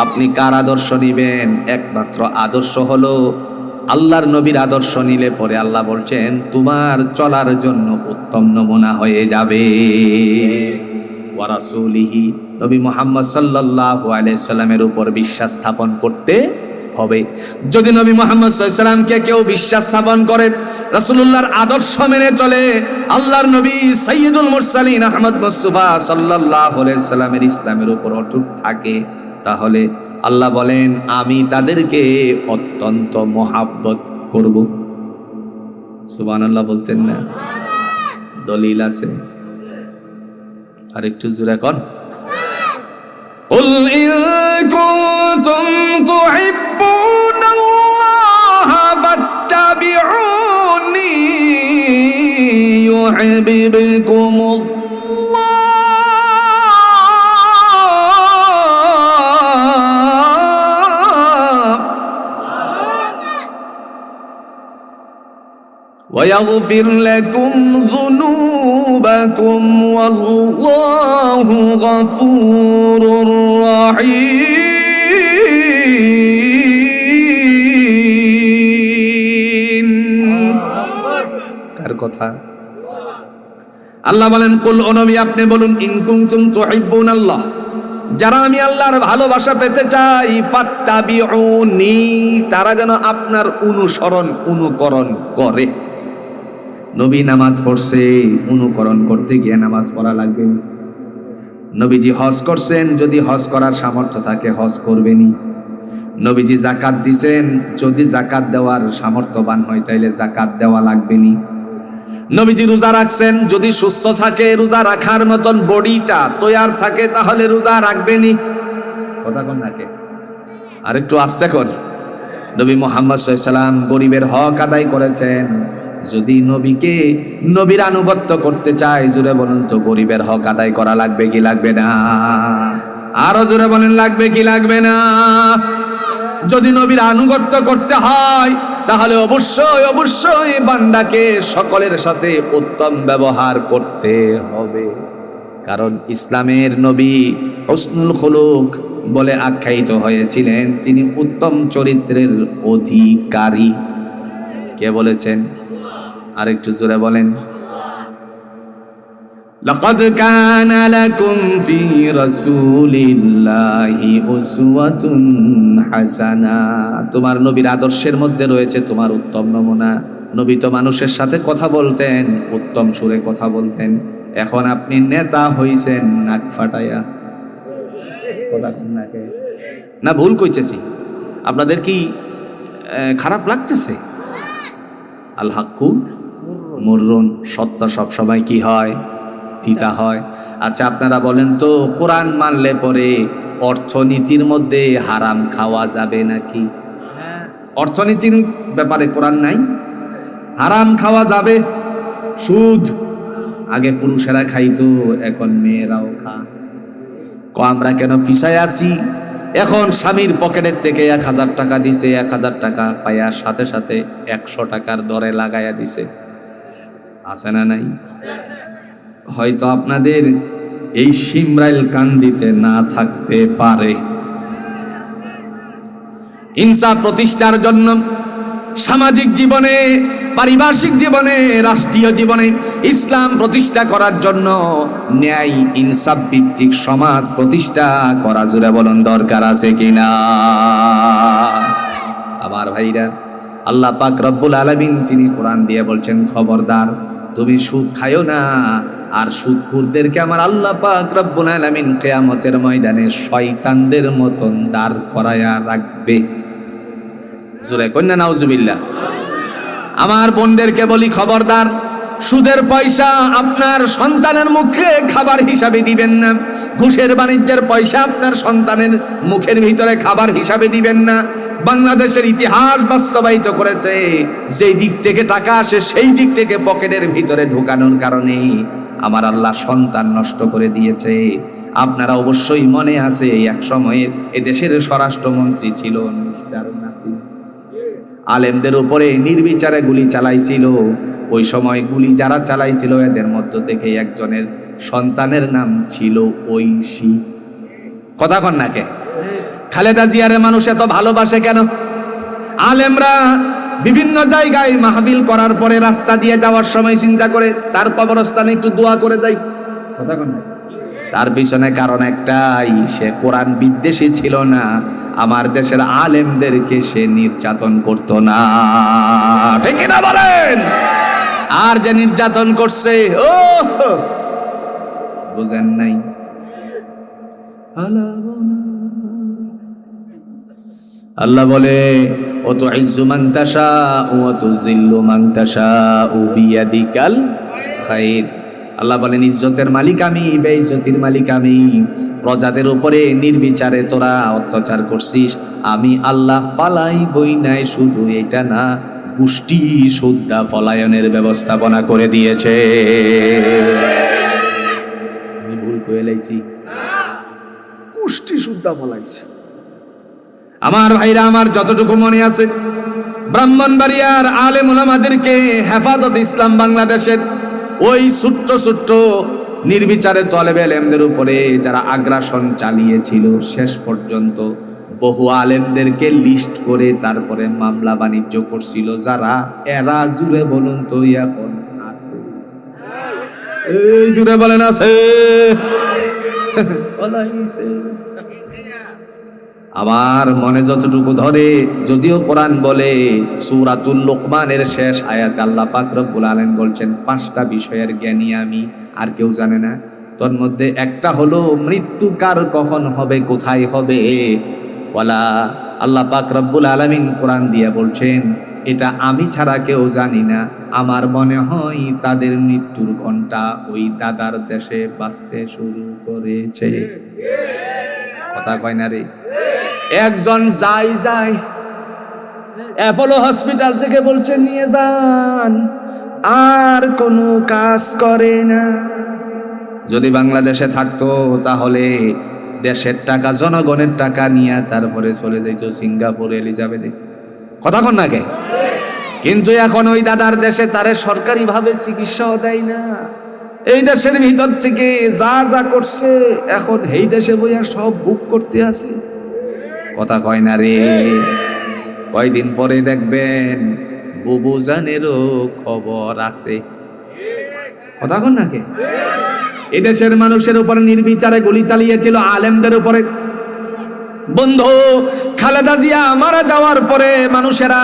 আপনি কার আদর্শ নিবেন? একমাত্র আদর্শ হলো আল্লাহর নবীর আদর্শ নিলে পরে আল্লাহ বলছেন তোমার চলার জন্য উত্তম নমুনা হয়ে যাবে। ওয়া রাসূলিহি, নবী মুহাম্মদ সাল্লাল্লাহু আলাইহি সাল্লামের উপর বিশ্বাস স্থাপন করতে হবে। যদি নবী মুহাম্মদ সাল্লাল্লাহু আলাইহি সাল্লামকে কেউ বিশ্বাস স্থাপন করে, রাসূলুল্লাহর আদর্শ মেনে চলে, আল্লাহর নবী সাইয়্যিদুল মুরসালিন আহমদ মুস্তাফা সাল্লাল্লাহু আলাইহি সাল্লামের ইসলামের উপর অটুট থাকে, তাহলে আল্লাহ বলেন আমি তাদেরকে অত্যন্ত মহাব্বত করব। সুবহানাল্লাহ বলতেন না? দলিল আছে, আর একটু জোরে কোন। قل إن كنتم تحبون الله فاتبعوني يحببكم الله ويغفر لكم ذنوبكم والله غفور رحيم। কার কথা? আল্লাহ বলেন কুল, ও নবী আপনি বলুন, ইন কুনতুম তুহিব্বুনাল্লাহ, যারা আমি আল্লাহর ভালোবাসা পেতে চাই, ফাত্তাবিউনি, তারা যেন আপনার অনুকরণ করে। নবী নামাজ পড়ছে, অনুকরণ করতে গিয়ে নামাজ পড়া লাগবে না। নবীজি হজ করছেন, যদি হজ করার সামর্থ্য থাকে হজ করবেনি। নবীজি যাকাত দিছেন, যদি যাকাত দেওয়ার সামর্থ্যবান হয় তাইলে যাকাত দেওয়া লাগবেনি। নবীজি রোজা রাখছেন, যদি সুস্থ থাকে, রোজা রাখার মতন বডিটা তৈয়ার থাকে, তাহলে রোজা রাখবেনি। কথা কোন নাকে? আর একটু আস্তে কর। নবী মুহাম্মদ সাল্লাল্লাহু আলাইহি সাল্লাম গরিবের হক আদায় করেছেন। যদি নবীর আনুগত্য করতে চায়, জোরে বলুন তো গরিবের হক আদায় করা লাগবে কি লাগবে না? আরো জোরে বলেন, লাগবে কি লাগবে না? যদি নবীর আনুগত্য করতে হয় তাহলে অবশ্যই বান্দাকে সকলের সাথে উত্তম ব্যবহার করতে হবে। কারণ ইসলামের নবী হুসনুল খুলুক বলে আখ্যায়িত হয়েছিলেন, তিনি উত্তম চরিত্রের অধিকারী। কে বলেছেন? আরেকটু জোরে বলেন। লাকাদ কানা লাকুম ফি রাসূলিল্লাহি উসওয়াতুন হাসানা, তোমার নবীর আদর্শের মধ্যে রয়েছে তোমার উত্তম নমুনা। নবী তো মানুষের সাথে কথা বলতেন, উত্তম সুরে কথা বলতেন। এখন আপনি নেতা হইছেন নাক ফাটাইয়া। কথা কোন নাকে? না ভুল কইতেছি? আপনাদের কি খারাপ লাগতেছে? আল হাক্কু মুররুন, সত্য সব সময় কি হয়? তিতা হয়। আচ্ছা আপনারা বলেন তো, কোরআন মানলে পরে অর্থনীতির মধ্যে হারাম খাওয়া যাবে নাকি? অর্থনীতির ব্যাপারে কোরআন নাই? হারাম খাওয়া যাবে। সুদ আগে পুরুষেরা খাইতো, এখন মেয়েরাও খায়। আমরা কেন পিছায় আছি? এখন স্বামীর পকেটের থেকে 1000 টাকা দিছে, 1000 টাকা পাইয়ার সাথে সাথে 100 টাকার দরে লাগাইয়া দিছে। আছে না নাই? হয়তো আপনাদের এই শিমরাইল কান্দিতে না থাকতে পারে। ইনসাফ প্রতিষ্ঠার জন্য সামাজিক জীবনে, পারিপার্শ্বিক জীবনে, রাষ্ট্রীয় জীবনে ইসলাম প্রতিষ্ঠা করার জন্য ন্যায় ইনসাফ ভিত্তিক সমাজ প্রতিষ্ঠা করা, জোরে বলুন দরকার আছে কিনা? আমার ভাইরা, আল্লাহ পাক রব্বুল আলামিন তিনি কোরআন দিয়ে বলছেন, খবরদার তুমি সুদ খায়ো না। আর সুদখোরদেরকে আমার আল্লাহ পাক রব্বুল আলামিন কিয়ামতের ময়দানে শয়তানদের মতন দাঁড় করায়া রাখবে। জোরে কন্যা নাউজুবিল্লাহ। আমার বোনদেরকে বলি, খবরদার সুদের পয়সা আপনার সন্তানের মুখে খাবার হিসাবে দিবেন না, ঘুষের বাণিজ্যের পয়সা আপনার সন্তানের মুখের ভিতরে খাবার হিসাবে দিবেন না। বাংলাদেশের ইতিহাস বাস্তবায়িত করেছে, যেই দিক থেকে টাকা আসে সেই দিক থেকে পকেটের ভিতরে ঢোকানোর কারণে আমার আল্লাহ সন্তান নষ্ট করে দিয়েছে। আপনারা অবশ্যই মনে আছে, এক সময়ে এদেশের স্বরাষ্ট্রমন্ত্রী ছিল মিস্টার নাসিম, আলেমদের উপরে নির্বিচারে গুলি চালাইছিল। ওই সময় গুলি যারা চালাইছিল এদের মধ্য থেকে একজনের সন্তানের নাম ছিল ঐশী। কথা কন নাকে? খালেদা জিয়ারে মানুষ এত ভালোবাসে কেন? আলেমরা বিভিন্ন জায়গায় মাহফিল করার পরে রাস্তা দিয়ে যাওয়ার সময় চিন্তা করে তার কবরস্থানে একটু দোয়া করে দেয়। কথা কন নাকে? তার পিছনে কারণ একটাই, সে কোরআন বিদ্বেষী ছিল না, আমার দেশের আলেমদেরকে সে নির্যাতন করত না। ঠিক না বলেন? আর যে নির্যাতন করছে, ও বুঝেন নাই? আল্লাহ বলে, ও তো ইজ্জু মান তাশাউ ওয়া তুযিল্লু মান তাশাউ বিয়াদিকাল খায়র। আল্লাহ বলেন, ইজ্জতের মালিক আমি, বেইজ্জতির মালিক আমি। প্রজাদের উপরে নির্বিচারে তোরা অত্যাচার করছিস, আমি আল্লাহ পালাই বই নাই। শুধু এটা না, গোষ্ঠী সুদ্ধা পলায়নের ব্যবস্থাপনা করে দিয়েছে। আমি ভুল কয়ে লাইছি? গোষ্ঠী সুদ্ধা পলাইছে। আমার ভাইরা, আমার যতটুকু মনে আছে, ব্রাহ্মণবাড়িয়ার আলেম ওলামাদেরকে হেফাজত ইসলাম বাংলাদেশের ওই ছোট্ট ছোট্ট নির্বিচারে তলেবে এলেমদের উপরে যারা আগ্রাসন চালিয়েছিল, শেষ পর্যন্ত বহু আলেমদেরকে লিস্ট করে তারপরে মামলা বাণিজ্য করছিল যারা, এরা জুড়ে বলুন তো এখন আছে? এই জুড়ে বলেন আছে? আমার মনে যতটুকু ধরে, যদিও কোরআন বলে, সূরাতুল লোকমানের শেষ আয়াতে আল্লাহ পাক রব্বুল আলামিন বলছেন, 5টা বিষয়ের জ্ঞানী আমি, আর কেউ জানে না। তোর মধ্যে একটা হলো মৃত্যু কার কখন হবে, কোথায় হবে। ওয়ালা আল্লাহ পাক রব্বুল আলামিন কোরআন দিয়ে বলছেন, এটা আমি ছাড়া কেউ জানি না। আমার মনে হয় তাদের মৃত্যুর ঘন্টা ওই দাদার দেশে বাজতে শুরু করেছে। কথা কয় না রে? একজন যায় অ্যাপোলো হসপিটাল থেকে বলছে নিয়ে যান, আর কোনো কাজ করে না। যদি বাংলাদেশে থাকতো তাহলে দেশের টাকা, জনগণের টাকা নিয়ে তারপরে চলে যেত সিঙ্গাপুর, এলিজাবেথে। কথা কন না কে? কিন্তু এখন ওই দাদার দেশে তারে সরকারিভাবে চিকিৎসাও দেয় না। এই দেশের ভিতর থেকে যা যা করছে এখন এই দেশে বইয়া সব বুক করতে আছে। কথা কয় না রে? কয়দিন পরে দেখবেন বুবুজানেরও খবর আছে। কথা কন না কে? এদেশের মানুষের উপরে নির্বিচারে গুলি চালিয়েছিল, আলেমদের উপরে। বন্ধু, খালেদা জিয়া মারা যাওয়ার পরে মানুষেরা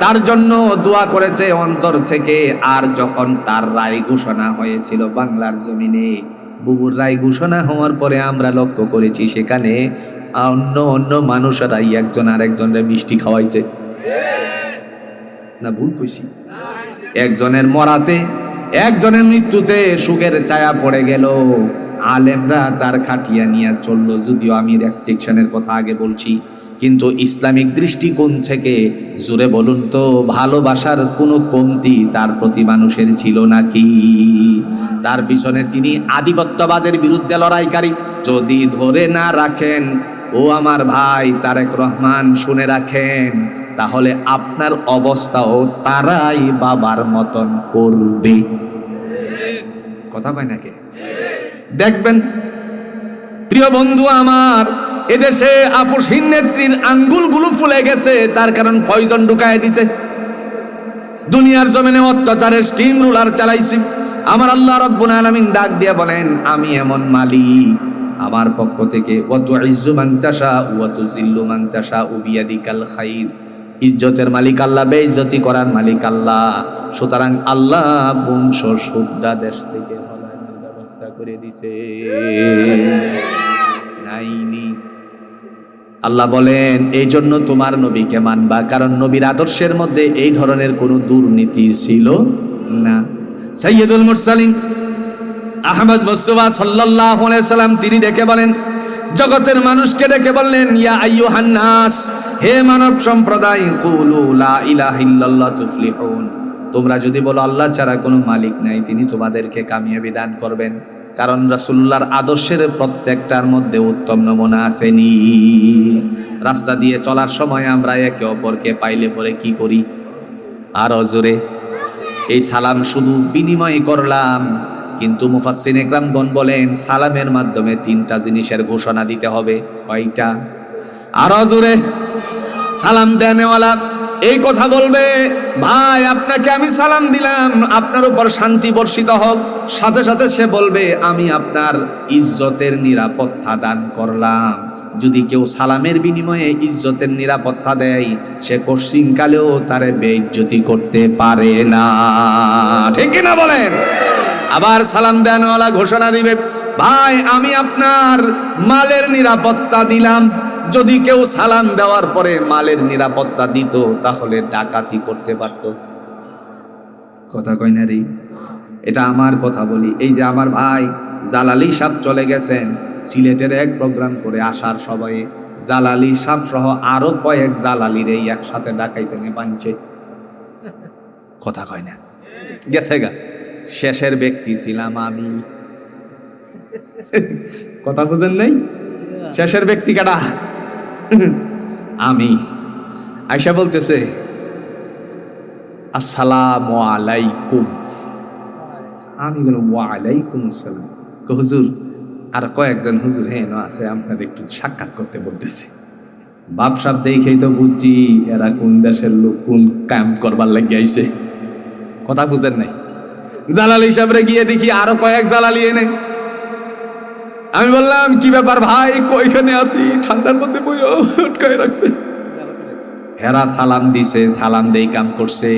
তার জন্য দোয়া করেছে অন্তর থেকে। আর যখন তার রায় ঘোষণা হয়েছিল বাংলার জমিনে, বুবুর রায় ঘোষণা হওয়ার পরে আমরা লক্ষ্য করেছি সেখানে অন্য অন্য মানুষেরাই একজন আরেকজনের মিষ্টি খাওয়াইছে। না ভুল কইছি? একজনের মরাতে, একজনের মৃত্যুতে সুখের ছায়া পড়ে গেল, আলেমরা তার খাটিয়া নিয়ে চললো। যদিও আমি রেস্ট্রিকশনের কথা আগে বলছি, কিন্তু ইসলামিক দৃষ্টিকোণ থেকে জুড়ে বলুন তো, ভালোবাসার কোনো কমতি তার প্রতি মানুষের ছিল নাকি? তার পিছনে তিনি আধিপত্যবাদের বিরুদ্ধে লড়াইকারী। যদি ধরে না রাখেন, ও আমার ভাই তারেক রহমান, শুনে রাখেন, তাহলে আপনার অবস্থাও তারাই বাবার মতন করবে। কথা কয় নাকি? দেখবেন প্রিয় বন্ধু আমার, এদেশে আপসহীন নেত্রীর আঙ্গুলগুলো ফুলে গেছে, তার কারণ পয়জন ঢুকায় দিছে। দুনিয়ার জমিনে অত্যাচারের স্টিম রুলার চালাইছি। আমার আল্লাহ রাব্বুল আলামিন ডাক দিয়ে বলেন, আমি এমন মালিক, আমার পক্ষ থেকে ওয়া তুইজ্জু মান তাশা ওয়া তুযিল্লু মান তাশা বিয়াদিকাল খায়র। ইজ্জতের মালিক আল্লাহ, বেইজ্জতি করার মালিক আল্লাহ। সুতরাং আল্লাহ বংশ শুদ্ধা দেশ থেকে হলানোর ব্যবস্থা করে দিছে। নাইনি আল্লাহ বলেন, এই জন্য তোমার নবীকে মানবা, কারণ নবীর আদর্শের মধ্যে এই ধরনের কোনো দুর্নীতি ছিল না। সাইয়্যিদুল মুরসালিন আহমদ মুস্তাফা সাল্লাল্লাহু আলাইহি সাল্লাম তিনি ডেকে বলেন, জগতের মানুষকে ডেকে বললেন, ইয়া আইয়ুহান নাস, হে মানব সম্প্রদায়, কুলু লা ইলাহা ইল্লাল্লাহ তুফলিহুন, তোমরা যদি বলো আল্লাহ ছাড়া কোনো মালিক নাই, তিনি তোমাদেরকে কামিয়াবি দান করবেন। কারণ রাসূলুল্লাহর আদর্শের প্রত্যেকটার মধ্যে উত্তম নমুনা আসেনি। রাস্তা দিয়ে চলার সময় আমরা একে অপরকে পাইলে পরে কি করি? আর জোরে এই সালাম শুধু বিনিময় করলাম, কিন্তু মুফাসসির ইকরামগণ বলেন সালামের মাধ্যমে তিনটা জিনিসের ঘোষণা দিতে হবে। কয়টা? আর জোরে সালাম দেনেওয়ালা এই কথা বলবে, ভাই আপনাকে আমি সালাম দিলাম, আপনার উপর শান্তি বর্ষিত হোক। সাথে সাথে সে বলবে, আমি আপনার ইজ্জতের নিরাপত্তা দান করলাম। যদি কেউ সালামের বিনিময়ে ইজ্জতের নিরাপত্তা দেয়, সে কশিনকালেও তারে বেইজ্জতি করতে পারে না। ঠিক না বলেন? আবার সালাম দেনওয়ালা ঘোষণা দিবে, ভাই আমি আপনার মালের নিরাপত্তা দিলাম। যদি কেউ সালাম দেওয়ার পরে মালের নিরাপত্তা দিত, তাহলে ডাকাতি করতে পারত। কথা কয় না রে? এটা আমার কথা বলি। এই যে আমার ভাই জালালি সাহেব চলে গেছেন সিলেটের এক প্রোগ্রাম করে, আসার সবাই জালালি সাহেব সহ আরো কয়েক জালালির এই একসাথে ডাকাইতে নিয়ে বানছে। কথা কয় না? গেছে গা, শেষের ব্যক্তি ছিলাম আমি। কথা বুঝেন নাই? শেষের ব্যক্তি কাটা আমি। আয়সা বলতেছে, আসসালামু আলাইকুম। আমি বললাম ওয়ালাইকুম আসসালাম। হুজুর আর কয়েকজন হুজুর হেন আছে, আপনার একটু সাক্ষাৎ করতে বলতেছে। বাপ সাপ দেখেই তো বুঝছি এরা কোন দেশের লোক, কোন ক্যাম্প করবার লাগিয়ে আইছে। কথা বুঝেন নাই? জালালি সাহেবরে গিয়ে দেখি আরো কয়েক জালালি এনে। আমি বললাম, কি ব্যাপার ভাই, কইখানে আসি? ঠান্ডার মধ্যে বইও আটকায় রাখছে। হেরা সালাম দিছে, সালাম দেই কাম করছে।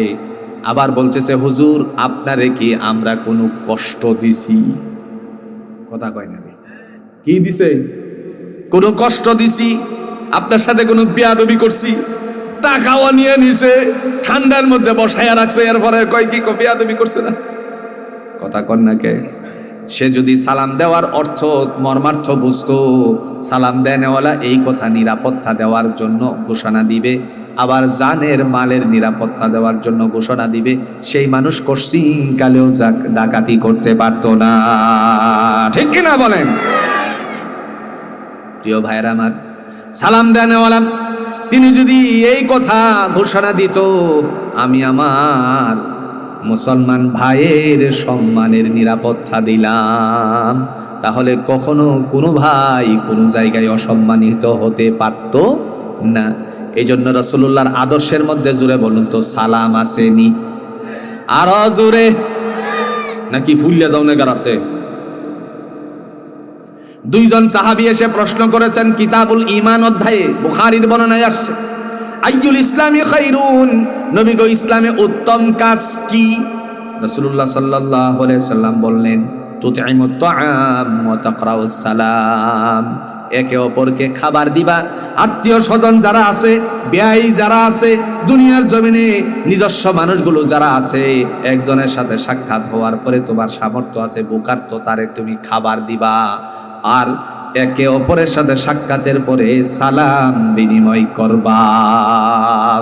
আবার বলতেছে, হুজুর আপনারে কি আমরা কোনো কষ্ট দিছি? কথা কয় না? কি দিছে? কোনো কষ্ট দিছি? আপনার সাথে কোনো বেয়াদবি করছি? টাকাও নিয়ে নিছে, ঠান্ডার মধ্যে বসায়া রাখছে, এরপরে কয় কি বেয়াদবি করছে না? কথা কন না কে? সে যদি সালাম দেওয়ার অর্থ মর্মার্থ বুঝতো, সালাম দেনেওয়ালা এই কথা নিরাপত্তা দেওয়ার জন্য ঘোষণা দিবে, আবার জানের মালের নিরাপত্তা দেওয়ার জন্য ঘোষণা দিবে, সেই মানুষ কশিনকালেও ডাকাতি করতে পারতো না। ঠিক কিনা বলেন? প্রিয় ভাইরা আমার, সালাম দেনেওয়ালা তিনি যদি এই কথা ঘোষণা দিত, আমি আমার মুসলমান ভাইয়ের সম্মানের নিরাপত্তা দিলাম, তাহলে কখনো কোনো ভাই কোনো জায়গায় অসম্মানিত হতে পারত না। এই জন্য রাসূলুল্লাহর আদর্শের মধ্যে জুড়ে বলুন তো, সালাম আসেনি? আরো জোরে নাকি ফুল্লে দাউনেগার আছে? দুইজন সাহাবী এসে প্রশ্ন করেছেন, কিতাবুল ঈমান অধ্যায়ে বুখারীর বর্ণনায় আসছে, আইয়ুল ইসলামি খায়রুন, নবী গো ইসলামে উত্তম কাজ কি? রাসূলুল্লাহ সাল্লাল্লাহু আলাইহি সাল্লাম বললেন, তুতঈমুত তাআম ওয়া তাকরাউস সালাম, একে অপরকে খাবার দিবা। আত্মীয় স্বজন যারা আছে, ব্যয় যারা আছে, দুনিয়ার জমিনে নিজস্ব মানুষগুলো যারা আছে, একজনের সাথে সাক্ষাৎ হওয়ার পরে তোমার সামর্থ্য আছে বুকার্ত, তারে তুমি খাবার দিবা। আর একে অপরের সাথে সাক্ষাতের পরে সালাম বিনিময় করবা।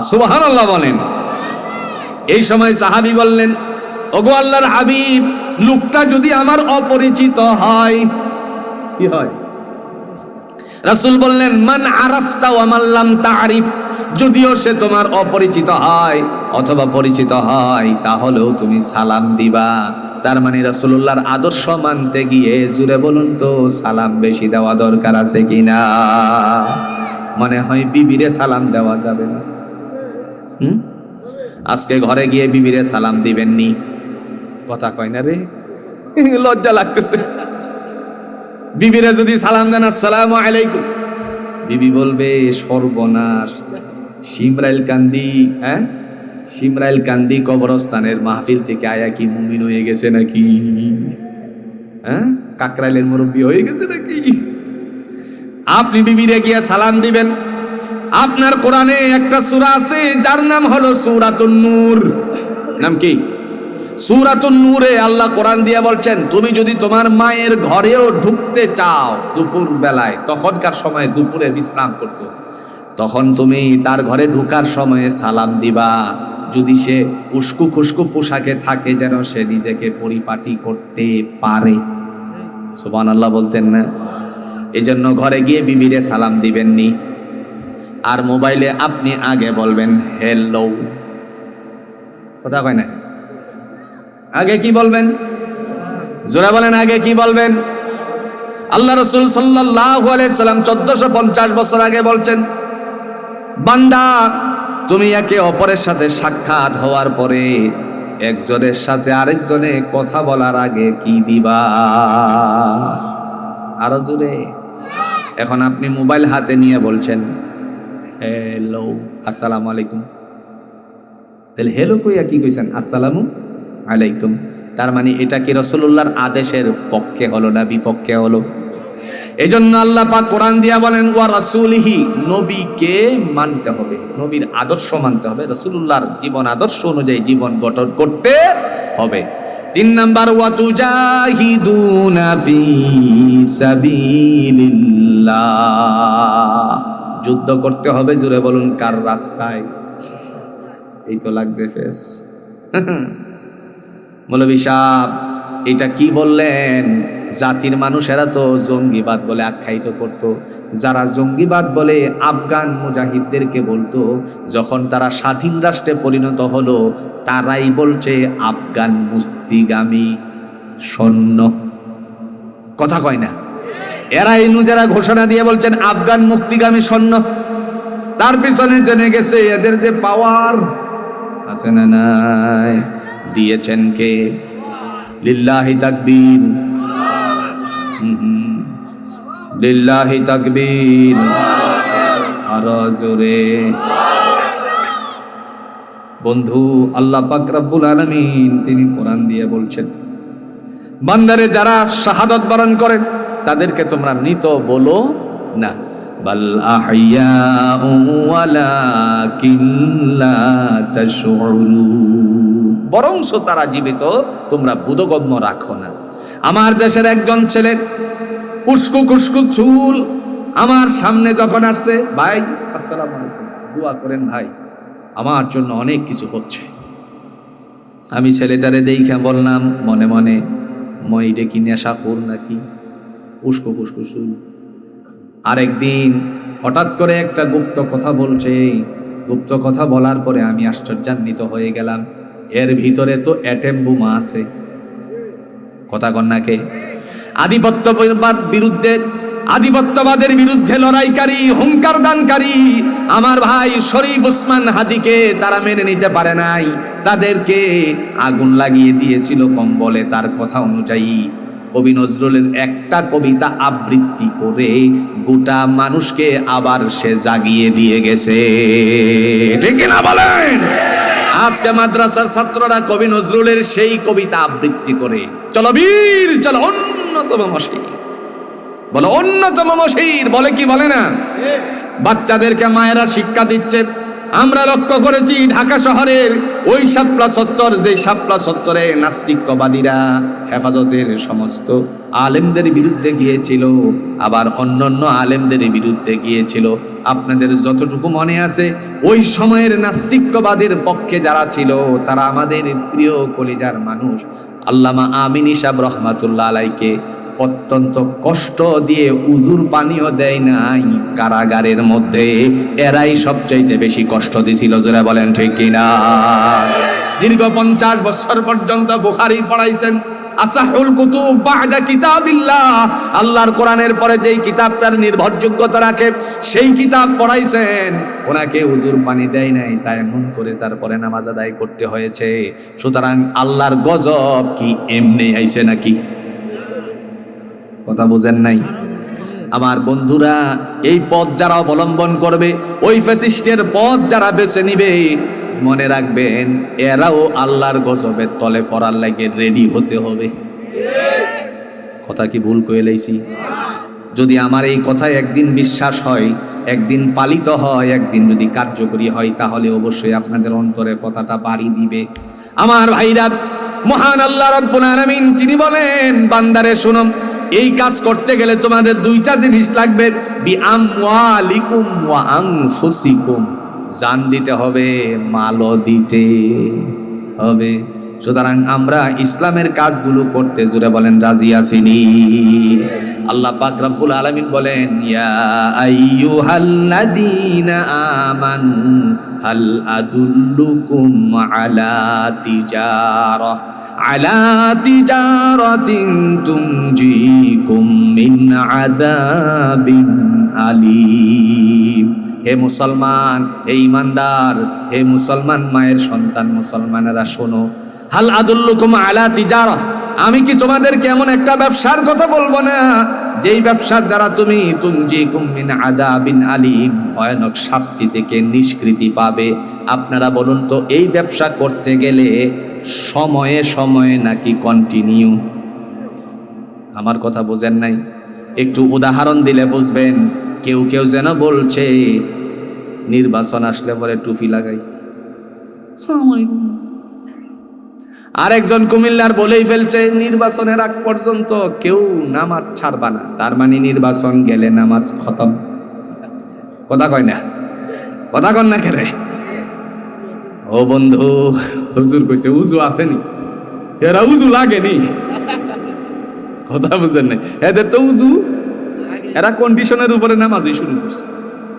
সুবহানাল্লাহ বলেন। এই সময় সাহাবী বললেন, ওগো আল্লাহর হাবিব, লোকটা যদি আমার অপরিচিত হয়, কি হয়? রাসূল বললেন, মান আরাফতা ওয়া মান লাম তারিফ, যদিও সে তোমার অপরিচিত হয় অথবা পরিচিত হয়, তাহলেও তুমি সালাম দিবা। তার মানে রাসূলুল্লাহর আদর্শ মানতে গিয়ে জুড়ে বলুন তো, সালাম বেশি দেওয়া দরকার আছে কিনা? মনে হয় বিবিরে সালাম দেওয়া যাবে না। আজকে ঘরে গিয়ে বিবিরে সালাম দিবেননি? কথা কয় না রে? লজ্জা লাগতেছে। বিবিরে যদি সালাম দেন, আসসালামু আলাইকুম, বিবি বলবে সর্বনাশ, শিমরাইল কান্দি, হ্যাঁ শিমরাইল কান্দি কবরস্থানের মাহফিল থেকে আয়া কি মুমিন হয়ে গেছে নাকি? হ্যাঁ, কাকরাইলের মুরব্বী হয়ে গেছে নাকি? আপনি বিবিরে গিয়ে সালাম দিবেন। আপনার কোরআনে একটা সূরা আছে যার নাম হলো সূরাতুন নূর। নাম কি? সূরাতুন নূরে আল্লাহ কোরআন দিয়ে বলছেন, তুমি যদি তোমার মায়ের ঘরেও ঢুকতে চাও দুপুর বেলায়, তখনকার সময় দুপুরে বিশ্রাম করতো, তখন তুমি তার ঘরে ঢুকার সময়ে সালাম দিবা। যদি সে উস্কু খুস্কু পোশাকে থাকে, যেন সে নিজেকে পরিপাটি করতে পারে। সুবহানাল্লাহ বলতেন না? এই জন্য ঘরে গিয়ে বিবিরে সালাম দিবেননি, আর মোবাইলে আপনি আগে বলবেন হ্যালো। কথা কয় না? আগে কি বলবেন? জোরে বলেন, আগে কি বলবেন? আল্লাহ রাসূল সাল্লাল্লাহু আলাইহি সাল্লাম 1450 বছর আগে বলছেন, বান্দা তুমি একে অপরের সাথে সাক্ষাৎ হওয়ার পরে একজনের সাথে আরেকজনে কথা বলার আগে কি দিবা? আরো জোরে। এখন আপনি মোবাইল হাতে নিয়ে বলছেন হ্যালো, আসসালামু আলাইকুম। তাহলে হ্যালো কইয়া কি কইছেন? আসসালামু আলাইকুম। তার মানে এটা কি রাসূলুল্লাহর আদেশের পক্ষে হলো না বিপক্ষে হলো? এই জন্য আল্লাহ পাক কোরআন দিয়া বলেন, ওয়া রাসূলিহি, নবীকে মানতে হবে, নবীর আদর্শ মানতে হবে, রাসূলুল্লাহর জীবন আদর্শ অনুযায়ী জীবন গঠন করতে হবে। 3 নাম্বার, ওয়া তুজাহিদুনা ফি সাবিলিল্লাহ, যুদ্ধ করতে হবে। জোরে বলুন, কার রাস্তায়? এই তো লাগছে ফেস। মৌলভী সাহেব এটা কি বললেন? জাতির মানুষেরা তো জঙ্গিবাদ বলে আখ্যায়িত করত। যারা জঙ্গিবাদ বলে আফগান মুজাহিদদেরকে বলতো, যখন তারা স্বাধীন রাষ্ট্রে পরিণত হলো, তারাই বলছে আফগান মুক্তিগামী সৈন্য। কথা কয় না? এরাই নিজেরা ঘোষণা দিয়ে বলছেন আফগান মুক্তিগামী সৈন্য। তার পিছনে জেনে গেছে এদের যে পাওয়ার আছে না নাই, দিয়েছেন কে? লিল্লাহি তাকবীর, লিল্লাহি তাকবীর, আরো জোরে। বন্ধু, আল্লাহ পাক রব্বুল আলামিন তিনি কোরআন দিয়ে বলছেন, বান্দারে যারা শাহাদাত বরণ করে তাদেরকে তোমরা মৃত বলো না, বাল আহইয়াউ ওয়ালাকিন লা তাশউরুন, বরংস তারা জীবিত, তোমরা বোধগম্য রাখো না। আমার দেশের একজন ছেলে, উস্কু খুস্কু চুল, আমার সামনে যখন আসছে, ভাই আসসালামু আলাইকুম, দোয়া করেন ভাই, আমার জন্য অনেক কিছু হচ্ছে। আমি ছেলেটারে দেখে বললাম মনে মনে, মইটা কি নেশাখোর নাকি? উস্কু খুস্কু চুল। আরেকদিন হঠাৎ করে একটা গুপ্ত কথা বলছে। গুপ্ত কথা বলার পরে আমি আশ্চর্যান্বিত হয়ে গেলাম, এর ভিতরে তো অ্যাটম বোমা আছে। কথা কন্যাকে আধিপত্যবাদের বিরুদ্ধে লড়াইকারী, হুঙ্কার দানকারী আমার ভাই শরীফ উসমান হাদিকে তারা মেনে নিতে পারে নাই, তাদেরকে আগুন লাগিয়ে দিয়েছিল কম্বলে। তার কথা অনুযায়ী কবি নজরুলের একটা কবিতা আবৃত্তি করে গোটা মানুষকে আবার সে জাগিয়ে দিয়ে গেছে। ঠিক না বলেন? আজকে মাদ্রাসার ছাত্ররা কবি নজরুলের সেই কবিতা আবৃত্তি করে, চলো বীর চলো, অন্যতম মশির বলো, অন্যতম মশির বলে, কি বলে না? বাচ্চাদেরকে মায়েরা শিক্ষা দিচ্ছে। আমরা লক্ষ্য করেছি ঢাকা শহরের ওই শাপলা চত্বর, যে শাপলা চত্বরে নাস্তিকবাদীরা হেফাজতের সমস্ত আলেমদের বিরুদ্ধে গিয়েছিল, আবার অন্যান্য আলেমদের বিরুদ্ধে গিয়েছিল। আপনাদের যতটুকু মনে আছে, ওই সময়ের নাস্তিকবাদের পক্ষে যারা ছিল তারা আমাদের প্রিয় কলিজার মানুষ আল্লামা আমিন সাহেব রহমাতুল্লাহ আলাইকে অত্যন্ত কষ্ট দিয়ে উজুর পানিও দেয় নাই কারাগারের মধ্যে। এরাই সবচাইতে বেশি কষ্ট দিছিল। যারা বলেন ঠিক কিনা? দীর্ঘ 50 বছর পর্যন্ত বুখারী পড়াইছেন, আসাহুল কুতুব বা'দা কিতাবিল্লাহ, আল্লাহর কোরআনের পরে যেই কিতাবটার নির্ভরযোগ্যতা রাখে সেই কিতাব পড়াইছেন। ওনাকে হুজুর পানি দেয় নাই, তাই এমন করে তারপরে নামাজ আদায় করতে হয়েছে। সুতরাং আল্লাহর গজব কি এমনি আইছে নাকি? কথা বুঝেন নাই? আমার বন্ধুরা, এই পথ যারা অবলম্বন করবে, ওই ফ্যাসিস্টের পথ যারা বেছে নিবে, মনে রাখবেন এরাও আল্লাহর গজবের তলে পড়ার লাগে রেডি হতে হবে। কথা কি ভুল কয়ে লাইছি? যদি আমার এই কথায় একদিন বিশ্বাস হয়, একদিন পালিত হয়, একদিন যদি কার্যকরী হয়, তাহলে অবশ্যই আপনাদের অন্তরে কথাটা বাড়ি দিবে। আমার ভাইরা, মহান আল্লাহ রাব্বুল আলামিন যিনি বলেন, বান্দারে শোনো, এই কাজ করতে গেলে তোমাদের দুইটা জিনিস লাগবে, বিআমওয়ালিকুম ওয়া আনফুসিকুম, জান দিতে হবে, মালও দিতে হবে। সুতরাং আমরা ইসলামের কাজগুলো করতে, জোরে বলেন, রাজি আছিনি? আল্লাহ পাক রব্বুল আলামিন বলেন, ইয়া আইয়ুহাল্লাযীনা আমানু হাল আদুল্লুকুম আলা তিজারাতিন তুনজিকুম মিন আযাবিন আলীম। হে মুসলমান, হে ঈমানদার, হে মুসলমান মায়ের সন্তান মুসলমানেরা শোনো, হাল আদুল্লুকুম আলা তিজারা, আমি কি তোমাদেরকে এমন একটা ব্যবসার কথা বলবো না, যেই ব্যবসার দ্বারা তুমি তুনজিকুম মিন আযাবিন আলীম, ভয়ানক শাস্তি থেকে নিষ্কৃতি পাবে। আপনারা বলুন তো, এই ব্যবসা করতে গেলে সময়ে সময়ে নাকি কন্টিনিউ? আমার কথা বুঝেন নাই? একটু উদাহরণ দিলে বুঝবেন। কেউ কেউ যেন বলছে নির্বাচন আসলে পরে টুপি লাগাই। আরেকজন কুমিল্লার বলেই ফেলছে নির্বাচনের আগ পর্যন্ত কেউ নামাজ ছাড়বা না, তার মানে নির্বাচন গেলে নামাজ খতম। কথা কয় না? কথা কন না কেরে? ও বন্ধু, হুজুর কইছে উজু আসেনি, এরা উজু লাগেনি। কথা বুঝেন নাই? এদের তো উজু, এরা কন্ডিশনের উপরে নামাজই শুরু করছে।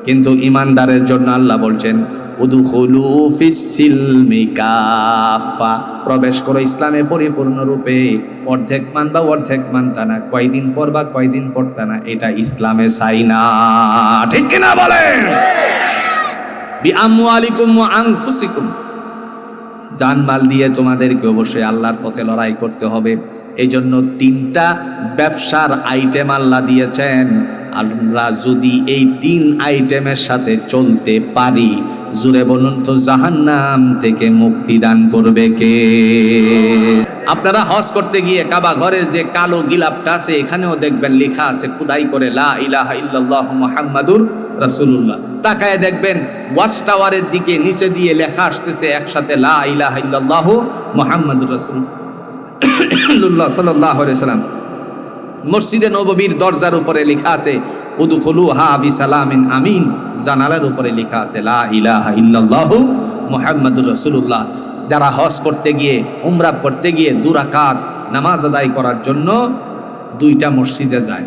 কিন্তু ইমানদারের জন্য আল্লাহ বলছেন, উদখুলু ফিস-সিলমি কাফা, প্রবেশ করো ইসলামে পরিপূর্ণ রূপে। অর্ধেক মানবা অর্ধেক মানতা না, কয়দিন পড়বা কয়দিন পড়তা না, এটা ইসলামে চাই না। ঠিক কিনা বলেন? বিআমওয়ালিকুম ওয়া আনফুসিকুম, জানমাল দিয়ে তোমাদেরকে অবশ্যই আল্লাহর পথে লড়াই করতে হবে। এই জন্য 3টা ব্যবসার আইটেম আল্লাহ দিয়েছেন। আমরা যদি এই 3 আইটেমের সাথে চলতে পারি, জুড়ে বলুন তো, জাহান্নাম থেকে মুক্তি দান করবে কে? আপনারা হজ করতে গিয়ে কাবা ঘরের যে কালো গিলাপটা আছে, এখানেও দেখবেন লেখা আছে খোদাই করে, লা ইলাহা ইল্লাল্লাহু মুহাম্মাদুর রাসূলুল্লাহ। তাকায় দেখবেন ওয়াচ টাওয়ারের দিকে নিচে দিয়ে লেখা আসতেছে একসাথে, লা ইলাহা ইল্লাল্লাহু মুহাম্মাদুর রাসূলুল্লাহ সাল্লাল্লাহু আলাইহি সাল্লাম। মসজিদে নববীর দরজার উপরে লেখা আছে উদখুলুহা বিসালামিন আমিন, জানালার উপরে লেখা আছে লা ইলাহা ইল্লাল্লাহু মুহাম্মাদুর রাসূলুল্লাহ। যারা হজ করতে গিয়ে, উমরা করতে গিয়ে 2 রাকাত নামাজ আদায় করার জন্য 2টা মসজিদে যায়,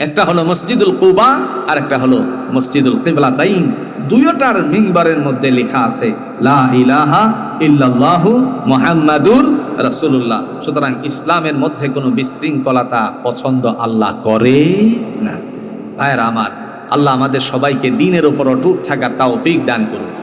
একটা হলো মসজিদুল কুবা আর একটা হলো মসজিদুল কিবলাতাইন। 2টার মিম্বারের মধ্যে লেখা আছে লা ইলাহা ইল্লাল্লাহু মুহাম্মাদুর রাসূলুল্লাহ। সুতরাং ইসলামের মধ্যে কোনো বিশৃঙ্খলতা পছন্দ আল্লাহ করে না। ভাইরা আমার, আল্লাহ আমাদের সবাইকে দ্বীনের উপর অটুট থাকার তৌফিক দান করুন।